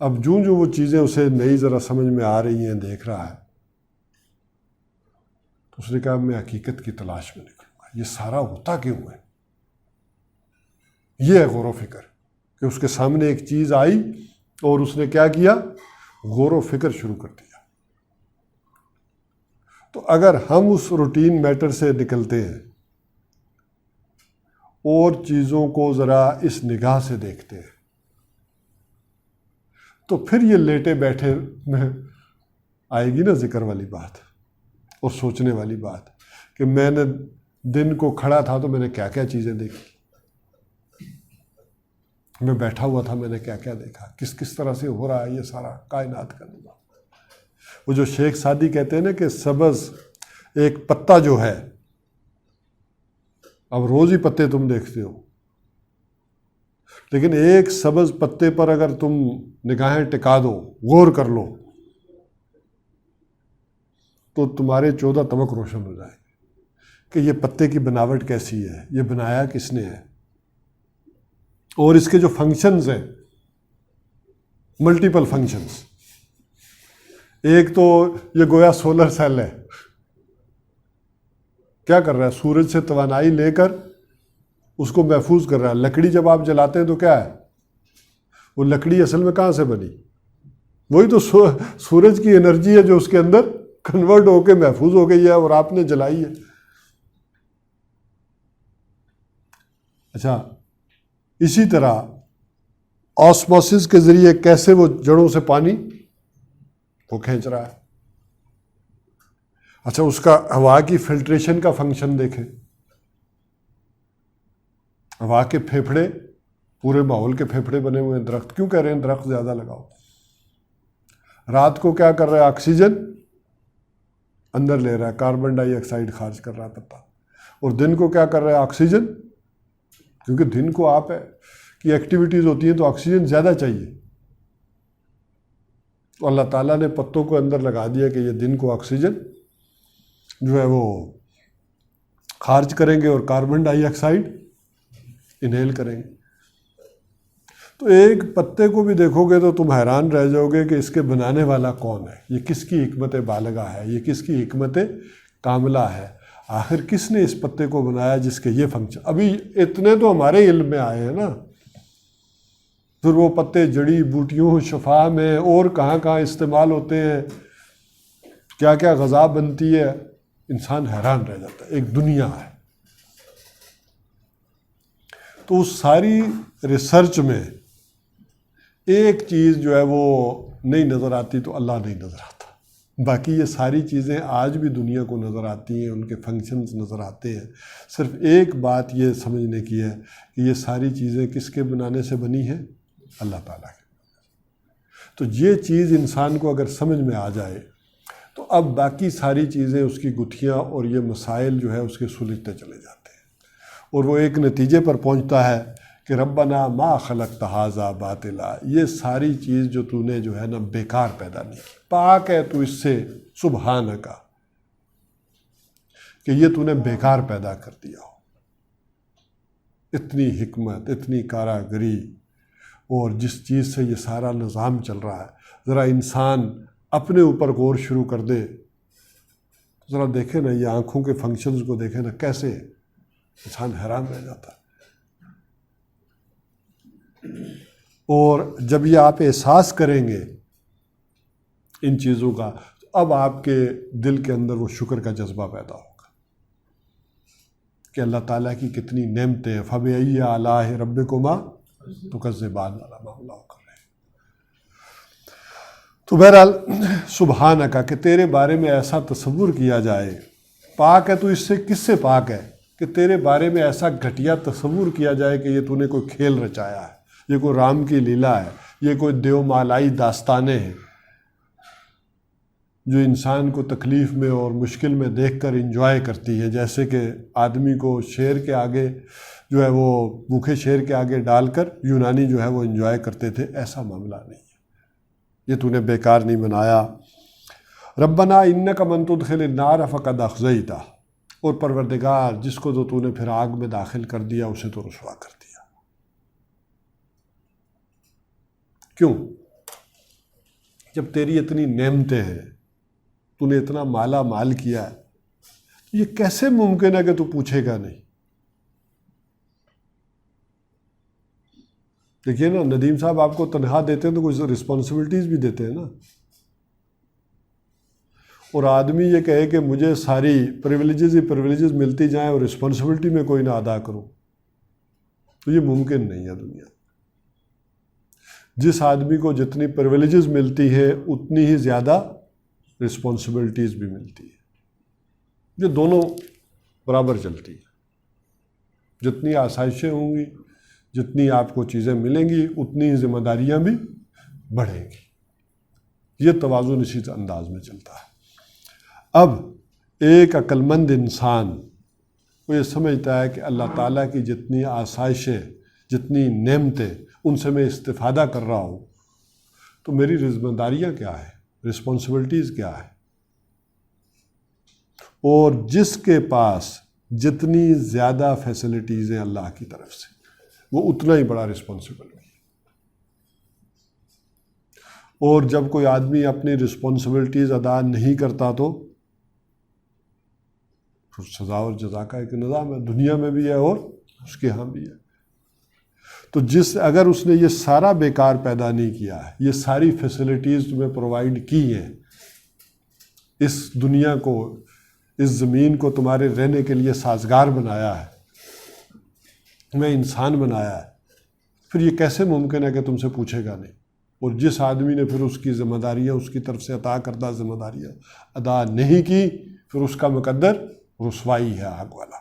اب جو وہ چیزیں اسے نئی ذرا سمجھ میں آ رہی ہیں، دیکھ رہا ہے، تو اس نے کہا میں حقیقت کی تلاش میں نکلوں گا، یہ سارا ہوتا کیوں ہے؟ یہ ہے غور و فکر، کہ اس کے سامنے ایک چیز آئی اور اس نے کیا کیا؟ غور و فکر شروع کر دیا۔ تو اگر ہم اس روٹین میٹر سے نکلتے ہیں اور چیزوں کو ذرا اس نگاہ سے دیکھتے ہیں، تو پھر یہ لیٹے بیٹھے میں آئے گی نا ذکر والی بات اور سوچنے والی بات، کہ میں نے دن کو کھڑا تھا تو میں نے کیا کیا چیزیں دیکھی، میں بیٹھا ہوا تھا میں نے کیا کیا دیکھا، کس کس طرح سے ہو رہا ہے یہ سارا کائنات کا نظام۔ وہ جو شیخ سعدی کہتے ہیں نا کہ سبز ایک پتا جو ہے، اب روز ہی پتے تم دیکھتے ہو، لیکن ایک سبز پتے پر اگر تم نگاہیں ٹکا دو، غور کر لو، تو تمہارے 14 طبق روشن ہو جائیں گے کہ یہ پتے کی بناوٹ کیسی ہے، یہ بنایا کس نے ہے، اور اس کے جو فنکشنز ہیں، ملٹیپل فنکشنز۔ ایک تو یہ گویا سولر سیل ہے، کیا کر رہا ہے؟ سورج سے توانائی لے کر اس کو محفوظ کر رہا ہے۔ لکڑی جب آپ جلاتے ہیں تو کیا ہے؟ وہ لکڑی اصل میں کہاں سے بنی؟ وہی تو سورج کی انرجی ہے جو اس کے اندر کنورٹ ہو کے محفوظ ہو گئی ہے اور آپ نے جلائی ہے۔ اچھا، اسی طرح آسموسس کے ذریعے کیسے وہ جڑوں سے پانی وہ کھینچ رہا ہے۔ اچھا، اس کا ہوا کی فلٹریشن کا فنکشن دیکھیں۔ ہوا کے پھیپھڑے، پورے ماحول کے پھیپھڑے بنے ہوئے ہیں۔ درخت کیوں کہہ رہے ہیں درخت زیادہ لگاؤ؟ رات کو کیا کر رہا ہے؟ آکسیجن اندر لے رہا ہے، کاربن ڈائی آکسائڈ خارج کر رہا ہے پتا۔ اور دن کو کیا کر رہا ہے؟ آکسیجن، کیونکہ دن کو آپ کی ایکٹیویٹیز ہوتی ہیں تو آکسیجن زیادہ چاہیے، تو اللہ تعالیٰ نے پتوں کو اندر لگا دیا کہ یہ دن کو آکسیجن جو ہے وہ خارج کریں گے اور کاربن ڈائی آکسائڈ انہیل کریں گے۔ تو ایک پتے کو بھی دیکھو گے تو تم حیران رہ جاؤ گے کہ اس کے بنانے والا کون ہے، یہ کس کی حکمت بالغہ ہے، یہ کس کی حکمت کاملہ ہے، آخر کس نے اس پتے کو بنایا جس کے یہ فنکشن۔ ابھی اتنے تو ہمارے علم میں آئے ہیں نا، پھر وہ پتے جڑی بوٹیوں، شفا میں اور کہاں کہاں استعمال ہوتے ہیں، کیا کیا غذا بنتی ہے، انسان حیران رہ جاتا ہے۔ ایک دنیا ہے۔ تو اس ساری ریسرچ میں ایک چیز جو ہے وہ نہیں نظر آتی تو اللہ نہیں نظر آتا۔ باقی یہ ساری چیزیں آج بھی دنیا کو نظر آتی ہیں، ان کے فنکشنز نظر آتے ہیں۔ صرف ایک بات یہ سمجھنے کی ہے کہ یہ ساری چیزیں کس کے بنانے سے بنی ہیں؟ اللہ تعالیٰ کے۔ تو یہ چیز انسان کو اگر سمجھ میں آ جائے تو اب باقی ساری چیزیں اس کی گتھیاں اور یہ مسائل جو ہے اس کے سلجھتے چلے جاتے ہیں، اور وہ ایک نتیجے پر پہنچتا ہے کہ ربنا ما خلقت ھذا باطلا، یہ ساری چیز جو تو نے جو ہے نا بیکار پیدا نہیں کی، پاک ہے تو اس سے، سبحانک، کہ یہ تو نے بیکار پیدا کر دیا ہو۔ اتنی حکمت، اتنی کاراگری، اور جس چیز سے یہ سارا نظام چل رہا ہے، ذرا انسان اپنے اوپر غور شروع کر دے، ذرا دیکھیں نا یہ آنکھوں کے فنکشنز کو دیکھیں نا کیسے، انسان حیران رہ جاتا ہے۔ اور جب یہ آپ احساس کریں گے ان چیزوں کا، تو اب آپ کے دل کے اندر وہ شکر کا جذبہ پیدا ہوگا کہ اللہ تعالیٰ کی کتنی نعمتیں ہیں۔ فَبِأَيِّ آلَاءِ رَبِّكُمَا تُكَذِّبَانِ، اللہ کر رہے ہیں۔ تو بہرحال سبحانک، کہ تیرے بارے میں ایسا تصور کیا جائے، پاک ہے تو اس سے کس سے پاک ہے کہ تیرے بارے میں ایسا گھٹیا تصور کیا جائے کہ یہ تو نے کوئی کھیل رچایا ہے، یہ کوئی رام کی لیلا ہے، یہ کوئی دیو مالائی داستانیں ہیں جو انسان کو تکلیف میں اور مشکل میں دیکھ کر انجوائے کرتی ہے، جیسے کہ آدمی کو شیر کے آگے جو ہے وہ بھوکے شیر کے آگے ڈال کر یونانی جو ہے وہ انجوائے کرتے تھے۔ ایسا معاملہ نہیں ہے، یہ تو نے بیکار نہیں بنایا۔ ربنا انک من تدخل النار فقد اخزیتہ، اور پروردگار جس کو تو نے پھر آگ میں داخل کر دیا اسے تو رسوا کر دیا۔ کیوں؟ جب تیری اتنی نعمتیں ہیں، تو نے اتنا مالا مال کیا ہے، یہ کیسے ممکن ہے کہ تو پوچھے گا نہیں؟ دیکھیے نا، ندیم صاحب آپ کو تنخواہ دیتے ہیں تو کچھ رسپانسبلٹیز بھی دیتے ہیں نا. اور آدمی یہ کہے کہ مجھے ساری پریویلیجز ہی پریویلیجز ملتی جائیں اور رسپانسبلٹی میں کوئی نہ ادا کروں، تو یہ ممکن نہیں ہے دنیا. جس آدمی کو جتنی پریویلیجز ملتی ہے اتنی ہی زیادہ رسپانسبلٹیز بھی ملتی ہے. یہ دونوں برابر چلتی ہیں. جتنی آسائشیں ہوں گی، جتنی آپ کو چیزیں ملیں گی، اتنی ہی ذمہ داریاں بھی بڑھیں گی. یہ توازن اسی انداز میں چلتا ہے. اب ایک عقل مند انسان وہ یہ سمجھتا ہے کہ اللہ تعالیٰ کی جتنی آسائشیں، جتنی نعمتیں، ان سے میں استفادہ کر رہا ہوں، تو میری ذمہ داریاں کیا ہے، رسپانسبلٹیز کیا ہے. اور جس کے پاس جتنی زیادہ فیسلٹیز ہیں اللہ کی طرف سے، وہ اتنا ہی بڑا رسپانسبل ہے. اور جب کوئی آدمی اپنی رسپانسبلٹیز ادا نہیں کرتا تو سزا اور جزا کا ایک نظام ہے، دنیا میں بھی ہے اور اس کے ہاں بھی ہے. تو اگر اس نے یہ سارا بیکار پیدا نہیں کیا ہے، یہ ساری فیسلٹیز تمہیں پرووائڈ کی ہیں، اس دنیا کو، اس زمین کو تمہارے رہنے کے لیے سازگار بنایا ہے، تمہیں انسان بنایا ہے، پھر یہ کیسے ممکن ہے کہ تم سے پوچھے گا نہیں؟ اور جس آدمی نے پھر اس کی ذمہ داریاں، اس کی طرف سے عطا کردہ ذمہ داریاں ادا نہیں کی، پھر اس کا مقدر رسوائی ہے آگ والا.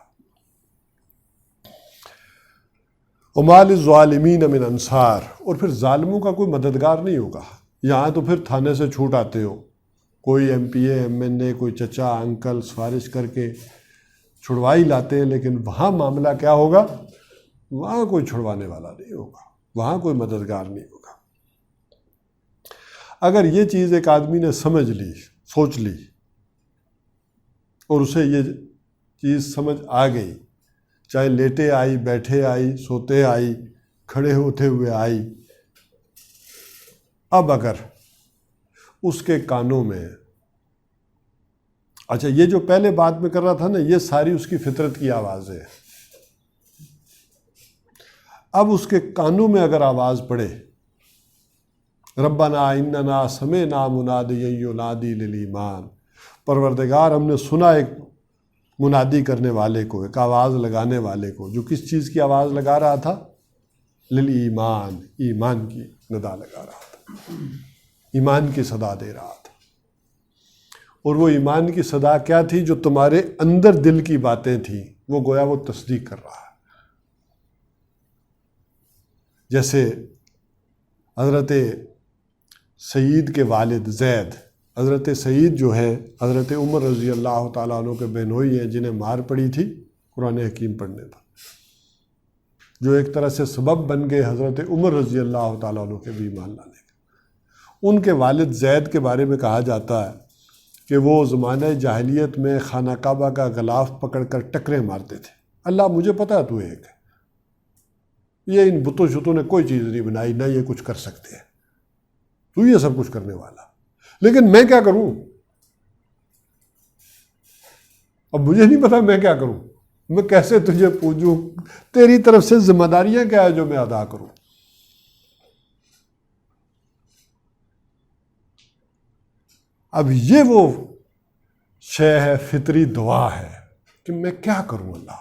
وَمَا لِلظَّالِمِينَ مِنْ انصار، اور پھر ظالموں کا کوئی مددگار نہیں ہوگا. یہاں تو پھر تھانے سے چھوٹ آتے ہو، کوئی ایم پی اے، ایم این اے، کوئی چچا انکل سفارش کر کے چھڑوائی لاتے ہیں، لیکن وہاں معاملہ کیا ہوگا؟ وہاں کوئی چھڑوانے والا نہیں ہوگا، وہاں کوئی مددگار نہیں ہوگا. اگر یہ چیز ایک آدمی نے سمجھ لی، سوچ لی، اور اسے یہ چیز سمجھ آ گئی، چاہے لیٹے آئی، بیٹھے آئی، سوتے آئی، کھڑے ہوتے ہوئے آئی، اب اگر اس کے کانوں میں، اچھا یہ جو پہلے بات میں کر رہا تھا نا، یہ ساری اس کی فطرت کی آوازیں ہیں. اب اس کے کانوں میں اگر آواز پڑے، ربنا اننا سمعنا منادیا ینادی للایمان، پروردگار ہم نے سنا ایک منادی کرنے والے کو، ایک آواز لگانے والے کو، جو کس چیز کی آواز لگا رہا تھا؟ للایمان، ایمان کی ندا لگا رہا تھا، ایمان کی صدا دے رہا تھا. اور وہ ایمان کی صدا کیا تھی؟ جو تمہارے اندر دل کی باتیں تھیں، وہ گویا وہ تصدیق کر رہا ہے. جیسے حضرت سعید کے والد زید، حضرت سعید جو ہے حضرت عمر رضی اللہ تعالیٰ عنہ کے بہنوئی ہیں، جنہیں مار پڑی تھی قرآن حکیم پڑھنے پر، جو ایک طرح سے سبب بن گئے حضرت عمر رضی اللہ تعالیٰ عنہ کے بھی ایمان لانے کے. ان کے والد زید کے بارے میں کہا جاتا ہے کہ وہ زمانہ جاہلیت میں خانہ کعبہ کا غلاف پکڑ کر ٹکرے مارتے تھے. اللہ مجھے پتہ ہے تو ایک ہے، یہ ان بتوں شتوں نے کوئی چیز نہیں بنائی، نہ یہ کچھ کر سکتے ہیں، تو یہ سب کچھ کرنے والا، لیکن میں کیا کروں؟ اب مجھے نہیں پتا میں کیا کروں، میں کیسے تجھے پوجوں، تیری طرف سے ذمہ داریاں کیا ہے جو میں ادا کروں؟ اب یہ وہ شے ہے، فطری دعا ہے کہ میں کیا کروں، اللہ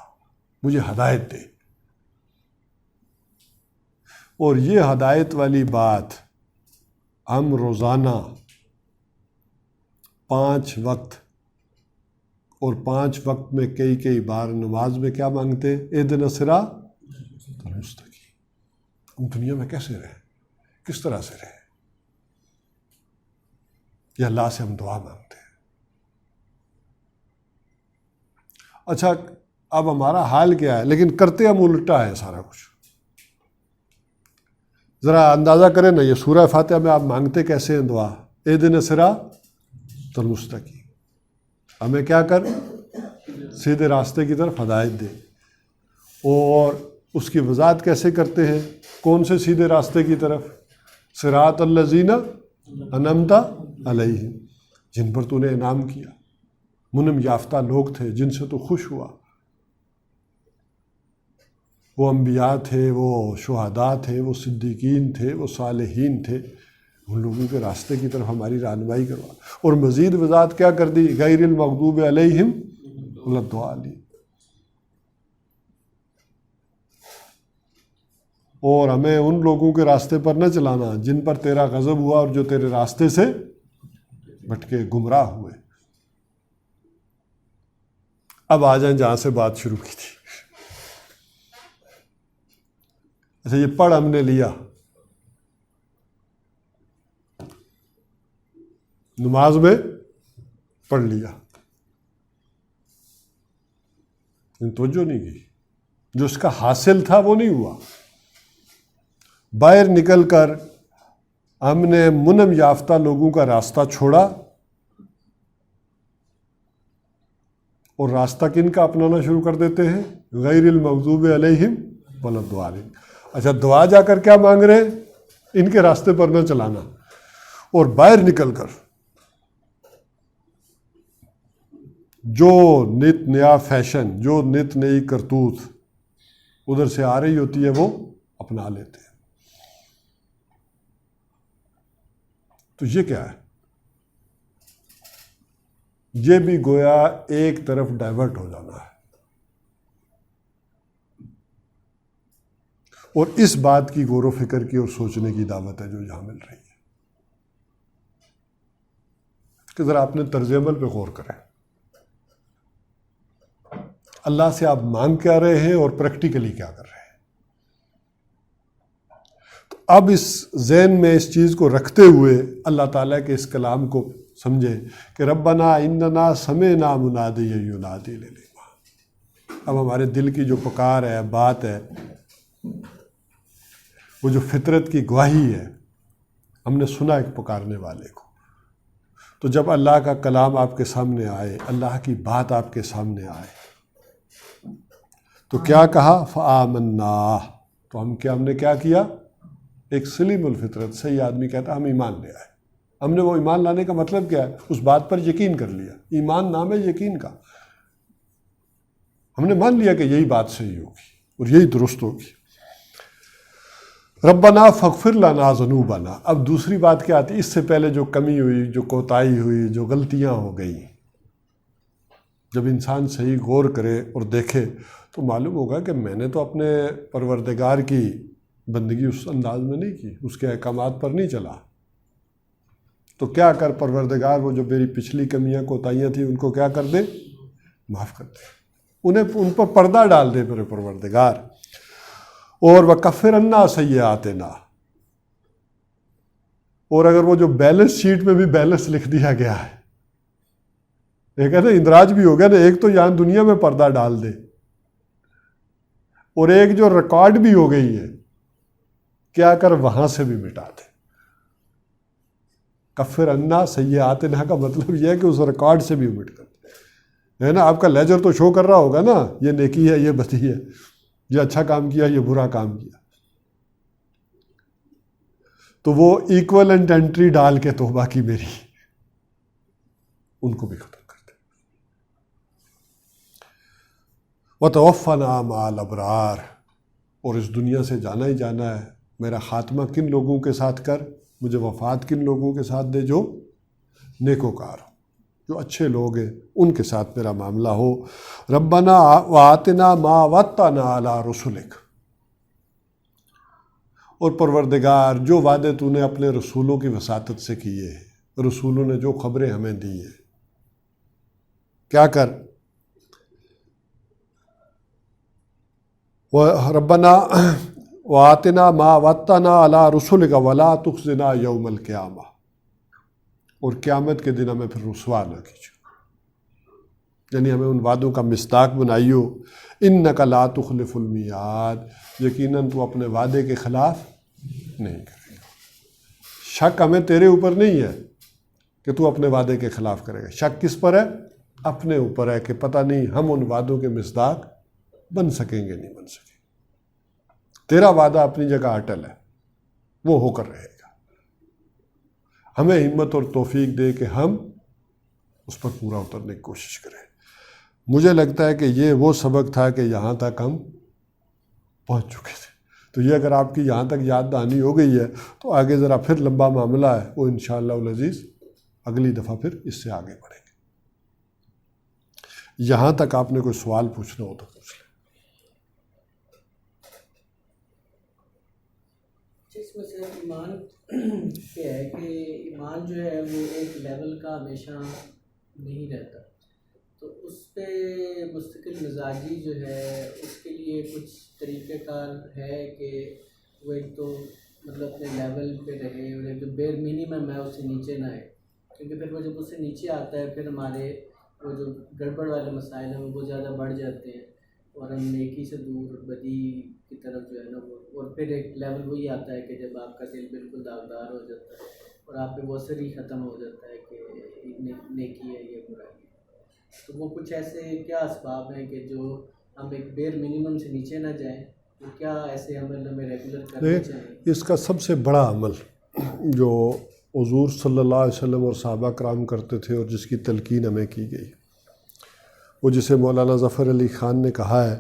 مجھے ہدایت دے. اور یہ ہدایت والی بات ہم روزانہ 5 وقت، اور 5 وقت میں کئی بار نماز میں کیا مانگتے ہیں؟ اہدنا الصراط المستقیم. ہم دنیا میں کیسے رہیں، کس طرح سے رہیں، یہ اللہ سے ہم دعا مانگتے ہیں. اچھا اب ہمارا حال کیا ہے؟ لیکن کرتے ہم الٹا ہے سارا کچھ. ذرا اندازہ کریں نا، یہ سورہ فاتحہ میں آپ مانگتے کیسے ہیں دعا؟ اہدنا الصراط المستقیم، ہمیں کیا کر، سیدھے راستے کی طرف ہدایت دے. اور اس کی وضاحت کیسے کرتے ہیں؟ کون سے سیدھے راستے کی طرف؟ صراط الذین انعمت علیہم، جن پر تو نے انعام کیا. منم یافتہ لوگ تھے جن سے تو خوش ہوا، وہ انبیاء تھے، وہ شہداء تھے، وہ صدیقین تھے، وہ صالحین تھے، ان لوگوں کے راستے کی طرف ہماری رہنمائی کروا۔ اور مزید وضاحت کیا کر دی، غیر المغضوب علیہم ولا الضالین، اور ہمیں ان لوگوں کے راستے پر نہ چلانا جن پر تیرا غضب ہوا اور جو تیرے راستے سے بھٹکے گمراہ ہوئے۔ اب آ جائیں جہاں سے بات شروع کی تھی۔ اچھا، یہ پڑھ ہم نے لیا، نماز میں پڑھ لیا، توجہ نہیں کی، جو اس کا حاصل تھا وہ نہیں ہوا۔ باہر نکل کر ہم نے منم یافتہ لوگوں کا راستہ چھوڑا، اور راستہ کن کا اپنانا شروع کر دیتے ہیں، غیر المغضوب علیہم ولا الضالین۔ اچھا، دعا جا کر کیا مانگ رہے ہیں، ان کے راستے پر نہ چلانا، اور باہر نکل کر جو نت نیا فیشن، جو نت نئی کرتوت ادھر سے آ رہی ہوتی ہے وہ اپنا لیتے ہیں۔ تو یہ کیا ہے، یہ بھی گویا ایک طرف ڈائیورٹ ہو جانا ہے، اور اس بات کی غور و فکر کی اور سوچنے کی دعوت ہے جو یہاں مل رہی ہے کہ ذرا اپنے طرز عمل پہ غور کریں، اللہ سے آپ مانگ کیا رہے ہیں اور پریکٹیکلی کیا کر رہے ہیں۔ تو اب اس ذہن میں اس چیز کو رکھتے ہوئے اللہ تعالیٰ کے اس کلام کو سمجھے کہ ربنا اننا سمعنا منادیا ینادی للایمان۔ اب ہمارے دل کی جو پکار ہے، بات ہے، وہ جو فطرت کی گواہی ہے، ہم نے سنا ایک پکارنے والے کو۔ تو جب اللہ کا کلام آپ کے سامنے آئے، اللہ کی بات آپ کے سامنے آئے، تو کیا کہا، فآمنا، تو ہم نے کیا کیا، ایک سلیم الفطرت صحیح آدمی کہتا ہم ایمان لے آئے۔ ہم نے وہ ایمان لانے کا مطلب کیا ہے، اس بات پر یقین کر لیا۔ ایمان نام ہے یقین کا، ہم نے مان لیا کہ یہی بات صحیح ہوگی اور یہی درست ہوگی۔ ربنا فاغفر لنا ذنوبنا، اب دوسری بات کیا آتی، اس سے پہلے جو کمی ہوئی، جو کوتاہی ہوئی، جو غلطیاں ہو گئیں، جب انسان صحیح غور کرے اور دیکھے تو معلوم ہوگا کہ میں نے تو اپنے پروردگار کی بندگی اس انداز میں نہیں کی، اس کے احکامات پر نہیں چلا۔ تو کیا کر پروردگار وہ جو میری پچھلی کمیاں کوتاہیاں تھیں ان کو کیا کر دے، معاف کر دے، ان پر پردہ ڈال دے میرے پروردگار۔ اور وَكَفِّرْ عَنَّا سَيِّئَاتِنَا، اور اگر وہ جو بیلنس شیٹ میں بھی بیلنس لکھ دیا گیا ہے، ایک ہے نا اندراج بھی ہو گیا نا، ایک تو یہاں دنیا میں پردہ ڈال دے، اور ایک جو ریکارڈ بھی ہو گئی ہے کیا کر وہاں سے بھی مٹا دے۔ کفر عنا سیئاتنا کا مطلب یہ ہے کہ اس ریکارڈ سے بھی مٹ کر دے، ہے نا، آپ کا لیجر تو شو کر رہا ہوگا نا، یہ نیکی ہے، یہ بدی ہے، یہ اچھا کام کیا، یہ برا کام کیا، تو وہ ایکولنٹ انٹری ڈال کے توبہ کی میری، ان کو بھی ختم کر دے۔ وَتَوَفَّنَا مَعَ الْأَبْرَارِ، اور اس دنیا سے جانا ہی جانا ہے، میرا خاتمہ کن لوگوں کے ساتھ کر، مجھے وفات کن لوگوں کے ساتھ دے، جو نیکوکار ہو، جو اچھے لوگ ہیں ان کے ساتھ میرا معاملہ ہو۔ ربنا وآتنا ما وعدتنا علی رسلک، اور پروردگار جو وعدے تو نے اپنے رسولوں کی وساطت سے کیے ہیں، رسولوں نے جو خبریں ہمیں دی ہیں، کیا کر، ربنا وآتنا ما وعدتنا علی رسلک ولا تخزنا یوم القیامہ، اور قیامت کے دن ہمیں پھر رسوا نہ کیجیے، یعنی ہمیں ان وعدوں کا مصداق بنائیو۔ انک لا تخلف المیعاد، یقیناً تو اپنے وعدے کے خلاف نہیں کرے گا۔ شک ہمیں تیرے اوپر نہیں ہے کہ تو اپنے وعدے کے خلاف کرے گا، شک کس پر ہے، اپنے اوپر ہے کہ پتہ نہیں ہم ان وعدوں کے مصداق بن سکیں گے نہیں بن سکیں گے۔ تیرا وعدہ اپنی جگہ اٹل ہے، وہ ہو کر رہے گا۔ ہمیں ہمت اور توفیق دے کہ ہم اس پر پورا اترنے کی کوشش کریں. مجھے لگتا ہے کہ یہ وہ سبق تھا کہ یہاں تک ہم پہنچ چکے تھے. تو یہ اگر آپ کی یہاں تک یاد دہانی ہو گئی ہے تو آگے ذرا پھر لمبا معاملہ ہے، وہ انشاءاللہ العزیز اگلی دفعہ پھر اس سے آگے بڑھیں گے. یہاں تک آپ نے کوئی سوال پوچھنا ہو تو پوچھ لیں. جس میں سے ایمان یہ ہے کہ ایمان جو ہے وہ ایک لیول کا ہمیشہ نہیں رہتا، تو اس پہ مستقل مزاجی جو ہے اس کے لیے کچھ طریقہ کار ہے کہ وہ ایک تو مطلب اپنے لیول پہ رہے اور ایک جو بیر منیمم ہے اس سے نیچے نہ آئے، کیونکہ پھر وہ جب اس سے نیچے آتا ہے پھر ہمارے وہ جو گڑبڑ والے مسائل ہیں وہ بہت زیادہ بڑھ جاتے ہیں اور ہم نیکی سے دور بدی کی طرف جو ہے نا وہ، اور پھر ایک لیول وہی آتا ہے کہ جب آپ کا دل بالکل داغدار ہو جاتا ہے اور آپ پہ وہ اثر ہی ختم ہو جاتا ہے کہ نیکی ہے یہ برائی ہے. تو وہ کچھ ایسے کیا اسباب ہیں کہ جو ہم ایک بیر منیمم سے نیچے نہ جائیں، تو کیا ایسے عمل ہمیں ریگولر کرنے چاہیے؟ اس کا سب سے بڑا عمل جو حضور صلی اللہ علیہ وسلم اور صحابہ کرام کرتے تھے اور جس کی تلقین ہمیں کی گئی، وہ جسے مولانا ظفر علی خان نے کہا ہے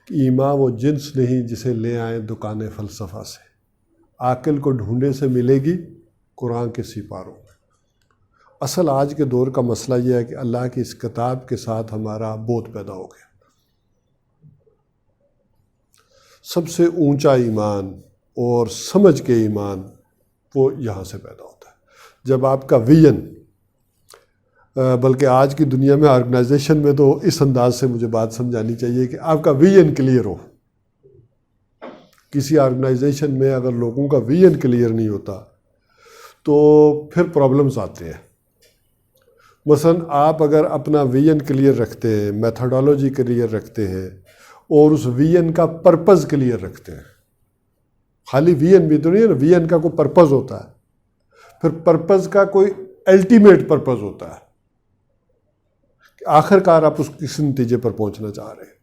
کہ ایمان وہ جنس نہیں جسے لے آئیں دکان فلسفہ سے، عاقل کو ڈھونڈے سے ملے گی قرآن کے سپاروں میں. اصل آج کے دور کا مسئلہ یہ ہے کہ اللہ کی اس کتاب کے ساتھ ہمارا بودھ پیدا ہو گیا. سب سے اونچا ایمان اور سمجھ کے ایمان وہ یہاں سے پیدا ہوتا ہے جب آپ کا ویژن، بلکہ آج کی دنیا میں آرگنائزیشن میں تو اس انداز سے مجھے بات سمجھانی چاہیے کہ آپ کا ویژن کلیئر ہو. کسی آرگنائزیشن میں اگر لوگوں کا ویژن کلیئر نہیں ہوتا تو پھر پرابلمز آتے ہیں. مثلا آپ اگر اپنا ویژن کلیئر رکھتے ہیں، میتھڈالوجی کلیئر رکھتے ہیں اور اس ویژن کا پرپز کلیئر رکھتے ہیں، خالی ویژن بھی تو نہیں ہے نا، ویژن کا کوئی پرپز ہوتا ہے، پھر پرپز کا کوئی الٹیمیٹ پرپز ہوتا ہے کہ آخر کار آپ اس کس نتیجے پر پہنچنا چاہ رہے ہیں.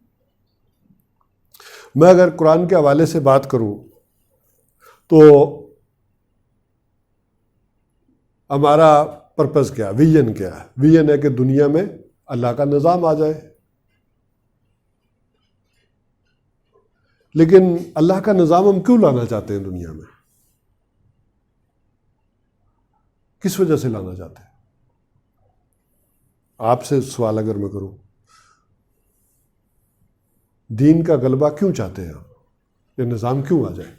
میں اگر قرآن کے حوالے سے بات کروں تو ہمارا پرپز کیا، ویژن کیا ہے؟ ویژن ہے کہ دنیا میں اللہ کا نظام آ جائے. لیکن اللہ کا نظام ہم کیوں لانا چاہتے ہیں دنیا میں؟ کس وجہ سے لانا چاہتے ہیں؟ آپ سے سوال اگر میں کروں، دین کا غلبہ کیوں چاہتے ہیں آپ؟ یہ نظام کیوں آ جائے؟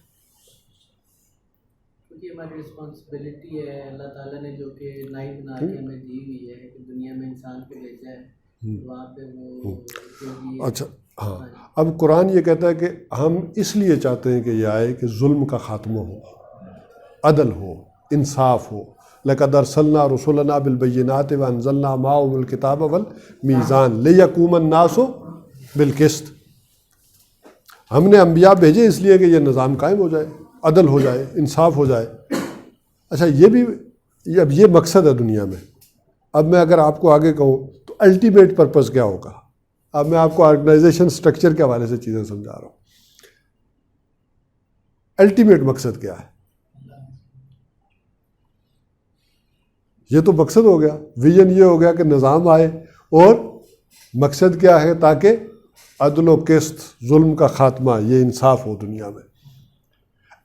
کیونکہ ہماری رسپانسبلٹی ہے، اللہ تعالیٰ نے جو کہ نائی بنا کے ہمیں دی ہوئی ہے کہ دنیا میں انسان کو بھیجا ہے، وہاں پہ وہ اچھا ہاں. اب قرآن یہ کہتا ہے کہ ہم اس لیے چاہتے ہیں کہ یہ آئے کہ ظلم کا خاتمہ ہو، عدل ہو، انصاف ہو. لَقَدْ أَرْسَلْنَا رُسُلَنَا بِالْبَيِّنَاتِ وَأَنزَلْنَا مَعَهُمُ الْكِتَابَ وَالْمِيزَانَ لِيَقُومَ النَّاسُ بِالْقِسْطِ. ہم نے انبیاء بھیجے اس لیے کہ یہ نظام قائم ہو جائے، عدل ہو جائے، انصاف ہو جائے. اچھا اب یہ مقصد ہے دنیا میں. اب میں اگر آپ کو آگے کہوں تو الٹیمیٹ پرپز کیا ہوگا؟ اب میں آپ کو آرگنائزیشن سٹرکچر کے حوالے سے چیزیں سمجھا رہا ہوں. الٹیمیٹ مقصد کیا ہے؟ یہ تو مقصد ہو گیا، ویژن یہ ہو گیا کہ نظام آئے، اور مقصد کیا ہے؟ تاکہ عدل و قسط، ظلم کا خاتمہ، یہ انصاف ہو دنیا میں.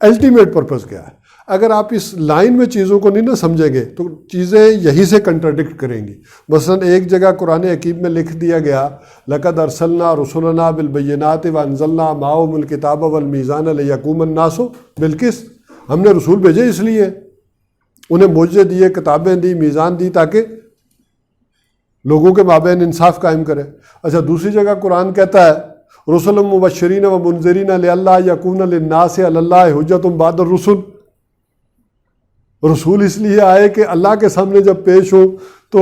الٹیمیٹ پرپز کیا ہے؟ اگر آپ اس لائن میں چیزوں کو نہیں نہ سمجھیں گے تو چیزیں یہی سے کنٹراڈکٹ کریں گی. مثلا ایک جگہ قرآن حکیم میں لکھ دیا گیا لَقَدْ أَرْسَلْنَا رُسُلَنَا بِالْبَيِّنَاتِ وَأَنزَلْنَا مَعَهُمُ الْكِتَابَ وَالْمِيزَانَ لِيَقُومَ النَّاسُ بِالْقِسْطِ. ہم نے رسول بھیجے اس لیے، انہیں معجزے دیے، کتابیں دی، میزان دی، تاکہ لوگوں کے مابین انصاف قائم کرے. اچھا دوسری جگہ قرآن کہتا ہے رسلا مبشرین و منذرین لئلا یکون للناس علی اللہ حجۃ بعد الرسل. رسول اس لیے آئے کہ اللہ کے سامنے جب پیش ہو تو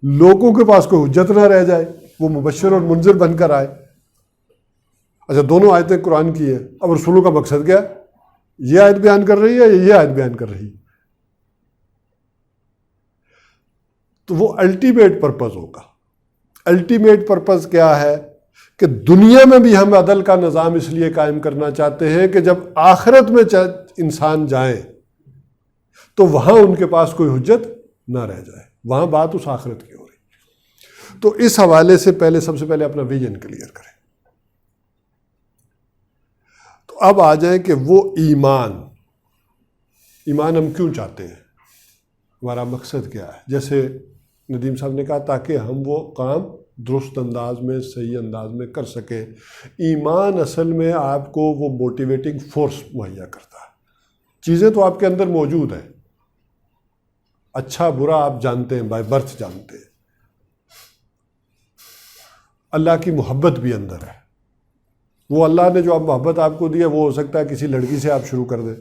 لوگوں کے پاس کوئی حجت نہ رہ جائے، وہ مبشر اور منذر بن کر آئے. اچھا دونوں آیتیں قرآن کی ہیں. اب رسولوں کا مقصد کیا ہے؟ یہ آیت بیان کر رہی ہے یا یہ آیت بیان کر رہی ہے؟ تو وہ الٹیمیٹ پرپز ہوگا. الٹیمیٹ پرپز کیا ہے؟ کہ دنیا میں بھی ہم عدل کا نظام اس لیے قائم کرنا چاہتے ہیں کہ جب آخرت میں انسان جائیں تو وہاں ان کے پاس کوئی حجت نہ رہ جائے. وہاں بات اس آخرت کی ہو رہی. تو اس حوالے سے سب سے پہلے اپنا ویژن کلیئر کریں. تو اب آ جائیں کہ وہ ایمان ہم کیوں چاہتے ہیں, ہمارا مقصد کیا ہے. جیسے ندیم صاحب نے کہا تاکہ ہم وہ کام درست انداز میں, صحیح انداز میں کر سکیں. ایمان اصل میں آپ کو وہ موٹیویٹنگ فورس مہیا کرتا ہے. چیزیں تو آپ کے اندر موجود ہیں, اچھا برا آپ جانتے ہیں, بائی برتھ جانتے ہیں. اللہ کی محبت بھی اندر ہے. وہ اللہ نے جو محبت آپ کو دی ہے وہ ہو سکتا ہے کسی لڑکی سے آپ شروع کر دیں.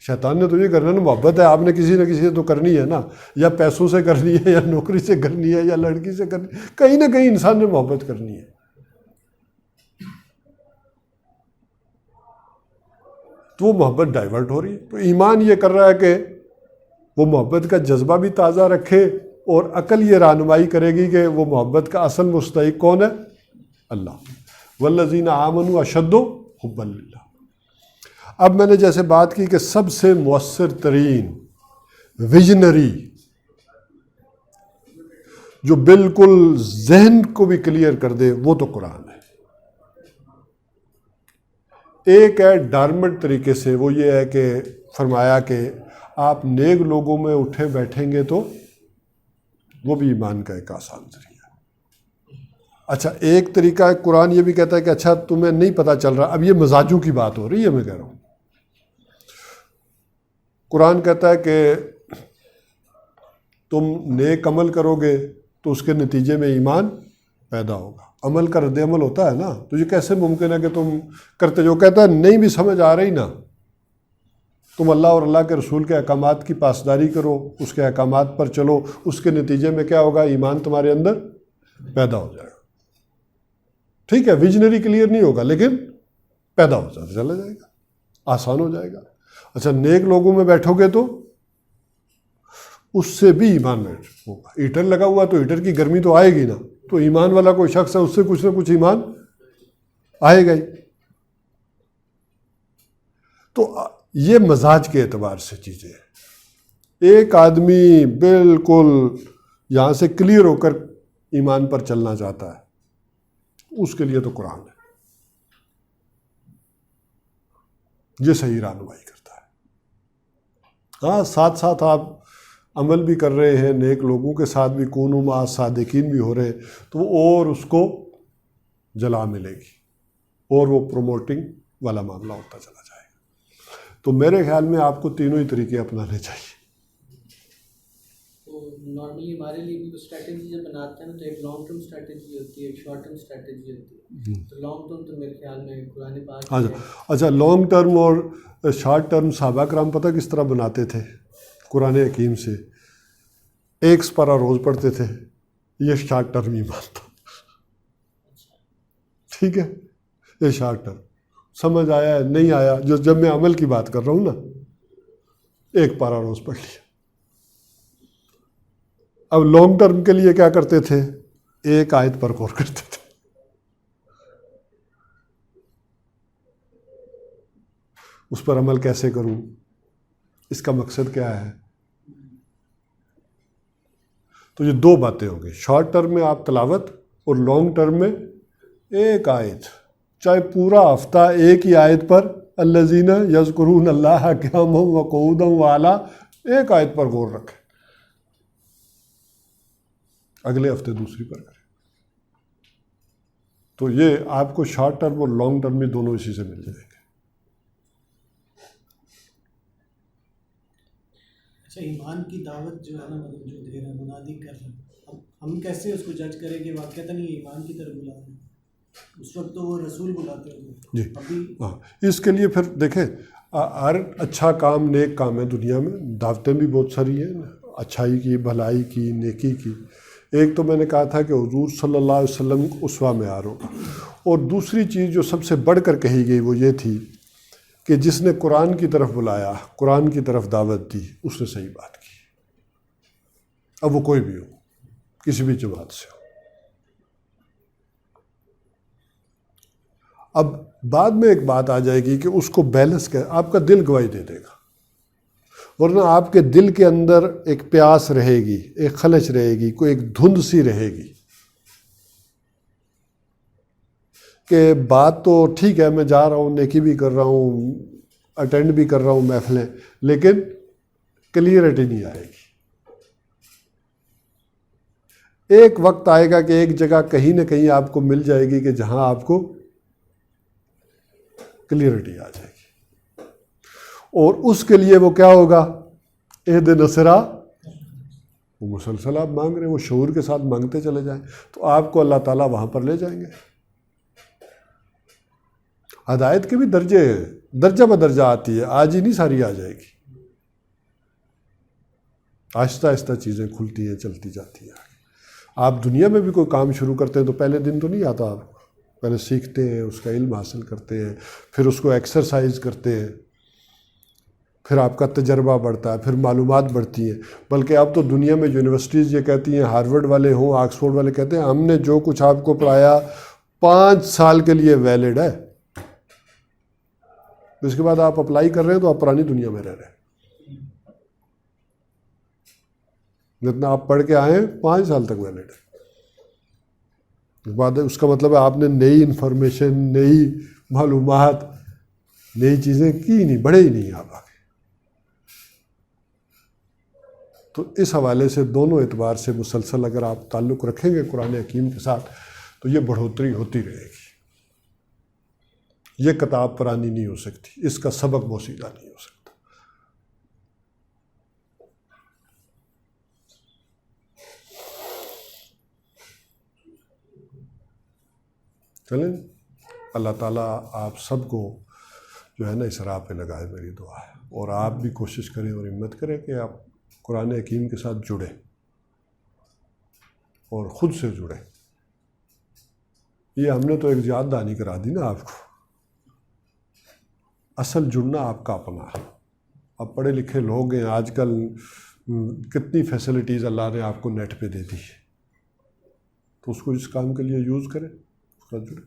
شیطان نے تو یہ کرنا نا, محبت ہے آپ نے کسی نہ کسی سے تو کرنی ہے نا, یا پیسوں سے کرنی ہے, یا نوکری سے کرنی ہے, یا لڑکی سے کرنی ہے, کہیں نہ کہیں انسان نے محبت کرنی ہے. تو وہ محبت ڈائیورٹ ہو رہی ہے. تو ایمان یہ کر رہا ہے کہ وہ محبت کا جذبہ بھی تازہ رکھے, اور عقل یہ رہنمائی کرے گی کہ وہ محبت کا اصل مستحق کون ہے, اللہ. والذین آمنوا اشد حبا للہ. اب میں نے جیسے بات کی کہ سب سے مؤثر ترین ویژنری جو بالکل ذہن کو بھی کلیئر کر دے وہ تو قرآن ہے. ایک ہے ڈارمنٹ طریقے سے, وہ یہ ہے کہ فرمایا کہ آپ نیک لوگوں میں اٹھے بیٹھیں گے تو وہ بھی ایمان کا ایک آسان ذریعہ. اچھا ایک طریقہ ہے قرآن یہ بھی کہتا ہے کہ اچھا تمہیں نہیں پتہ چل رہا, اب یہ مزاجوں کی بات ہو رہی ہے, میں کہہ رہا ہوں. قرآن کہتا ہے کہ تم نیک عمل کرو گے تو اس کے نتیجے میں ایمان پیدا ہوگا. عمل کا رد عمل ہوتا ہے نا, تو یہ کیسے ممکن ہے کہ تم کرتے جو کہتا ہے نہیں بھی سمجھ آ رہی نا, تم اللہ اور اللہ کے رسول کے احکامات کی پاسداری کرو, اس کے احکامات پر چلو, اس کے نتیجے میں کیا ہوگا, ایمان تمہارے اندر پیدا ہو جائے گا. ٹھیک ہے, ویژنری کلیئر نہیں ہوگا لیکن پیدا ہو جاتا چلا جائے گا, آسان ہو جائے گا. اچھا نیک لوگوں میں بیٹھو گے تو اس سے بھی ایمان میں ہوگا. ہیٹر لگا ہوا تو ہیٹر کی گرمی تو آئے گی نا, تو ایمان والا کوئی شخص ہے اس سے کچھ نہ کچھ ایمان آئے گا ہی. تو یہ مزاج کے اعتبار سے چیزیں ہیں. ایک آدمی بالکل یہاں سے کلیئر ہو کر ایمان پر چلنا چاہتا ہے, اس کے لیے تو قرآن ہے, یہ صحیح رہنمائی کرتا ہے. ہاں ساتھ ساتھ آپ عمل بھی کر رہے ہیں, نیک لوگوں کے ساتھ بھی کونوا مع الصادقین بھی ہو رہے, تو وہ اور اس کو جلا ملے گی, اور وہ پروموٹنگ والا معاملہ ہوتا چلا جائے گا. تو میرے خیال میں آپ کو تینوں ہی طریقے اپنانے چاہیے. تو نارملی ہمارے لیے بھی اسٹریٹجی جب بناتے ہیں نا تو ایک لانگ ٹرم اسٹریٹجی ہوتی ہے, ایک شارٹ ٹرم اسٹریٹجی ہوتی ہے. تو لانگ ٹرم تو میرے خیال میں قرآن پاک ہے. اچھا لانگ ٹرم اور شارٹ ٹرم صحابہ کرام پتہ کس طرح بناتے تھے؟ قرآن حکیم سے ایک سپارہ روز پڑھتے تھے, یہ شارٹ ٹرم ایمان تھا. ٹھیک ہے, یہ شارٹ ٹرم سمجھ آیا ہے نہیں آیا, جب میں عمل کی بات کر رہا ہوں نا, ایک پارہ روز پڑھ لیا. اب لانگ ٹرم کے لیے کیا کرتے تھے, ایک آیت پر غور کرتے تھے. اس پر عمل کیسے کروں, اس کا مقصد کیا ہے. تو یہ دو باتیں ہوں گی, شارٹ ٹرم میں آپ تلاوت, اور لانگ ٹرم میں ایک آیت, چاہے پورا ہفتہ ایک ہی آیت پر الذین یذکرون اللہ قیاما وقعودا وعلی, ایک آیت پر غور رکھیں, اگلے ہفتے دوسری پر کریں. تو یہ آپ کو شارٹ ٹرم اور لانگ ٹرم میں دونوں اسی سے مل جائیں گے. اچھا ایمان کی دعوت جو ہے نا, مطلب جو دے رہے ہیں, منادی کر رہے ہیں, ہم کیسے اس کو جج کریں کہ واقعتاً یہ ایمان کی طرف بلا رہے ہیں؟ اس وقت تو وہ رسول بلاتے ہیں. جی ابھی ہاں, اس کے لیے پھر دیکھیں ہر اچھا کام نیک کام ہے دنیا میں, دعوتیں بھی بہت ساری ہیں, اچھائی کی, بھلائی کی, نیکی کی. ایک تو میں نے کہا تھا کہ حضور صلی اللہ علیہ وسلم اسوہ معیار ہوگا, اور دوسری چیز جو سب سے بڑھ کر کہی گئی وہ یہ تھی کہ جس نے قرآن کی طرف بلایا, قرآن کی طرف دعوت دی, اس نے صحیح بات کی. اب وہ کوئی بھی ہو, کسی بھی جماعت سے ہو. اب بعد میں ایک بات آ جائے گی کہ اس کو بیلنس کر, آپ کا دل گواہی دے دے گا. ورنہ آپ کے دل کے اندر ایک پیاس رہے گی، ایک خلش رہے گی، کوئی ایک دھند سی رہے گی کہ بات تو ٹھیک ہے، میں جا رہا ہوں، نیکی بھی کر رہا ہوں، اٹینڈ بھی کر رہا ہوں محفلیں، لیکن کلیئرٹی نہیں آئے گی۔ ایک وقت آئے گا کہ ایک جگہ کہیں نہ کہیں آپ کو مل جائے گی کہ جہاں آپ کو کلیئرٹی آ جائے گی، اور اس کے لیے وہ کیا ہوگا؟ اہدنا الصراط، وہ مسلسل آپ مانگ رہے ہیں، وہ شعور کے ساتھ مانگتے چلے جائیں تو آپ کو اللہ تعالیٰ وہاں پر لے جائیں گے۔ ہدایت کے بھی درجے درجہ بدرجہ آتی ہے، آج ہی نہیں ساری آ جائے گی، آہستہ آہستہ چیزیں کھلتی ہیں، چلتی جاتی ہیں۔ آپ دنیا میں بھی کوئی کام شروع کرتے ہیں تو پہلے دن تو نہیں آتا، آپ پہلے سیکھتے ہیں، اس کا علم حاصل کرتے ہیں، پھر اس کو ایکسرسائز کرتے ہیں، پھر آپ کا تجربہ بڑھتا ہے، پھر معلومات بڑھتی ہیں۔ بلکہ اب تو دنیا میں یونیورسٹیز یہ کہتی ہیں، ہارورڈ والے ہوں، آکسفورڈ والے کہتے ہیں ہم نے جو کچھ آپ کو پڑھایا 5 سال کے لیے ویلڈ ہے، اس کے بعد آپ اپلائی کر رہے ہیں تو آپ پرانی دنیا میں رہ رہے ہیں۔ جتنا آپ پڑھ کے آئے ہیں 5 سال تک ویلڈ ہے، اس بعد اس کا مطلب ہے آپ نے نئی انفارمیشن، نئی معلومات، نئی چیزیں کی نہیں، بڑھے ہی نہیں آپ آگے۔ تو اس حوالے سے دونوں اعتبار سے مسلسل اگر آپ تعلق رکھیں گے قرآن حکیم کے ساتھ تو یہ بڑھوتری ہوتی رہے گی۔ یہ کتاب پرانی نہیں ہو سکتی، اس کا سبق بوسیدہ نہیں ہو سکتا۔ چلیں، اللہ تعالیٰ آپ سب کو جو ہے نا اس راہ پہ لگائے، میری دعا ہے، اور آپ بھی کوشش کریں اور ہمت کریں کہ آپ قرآن حکیم کے ساتھ جڑیں اور خود سے جڑیں۔ یہ ہم نے تو ایک یاد دہانی کرا دی نا آپ کو، اصل جڑنا آپ کا اپنا ہے۔ اب پڑھے لکھے لوگ ہیں، آج کل کتنی فیسلٹیز اللہ نے آپ کو نیٹ پہ دے دی ہے، تو اس کو اس کام کے لیے یوز کریں، اس کا جڑیں۔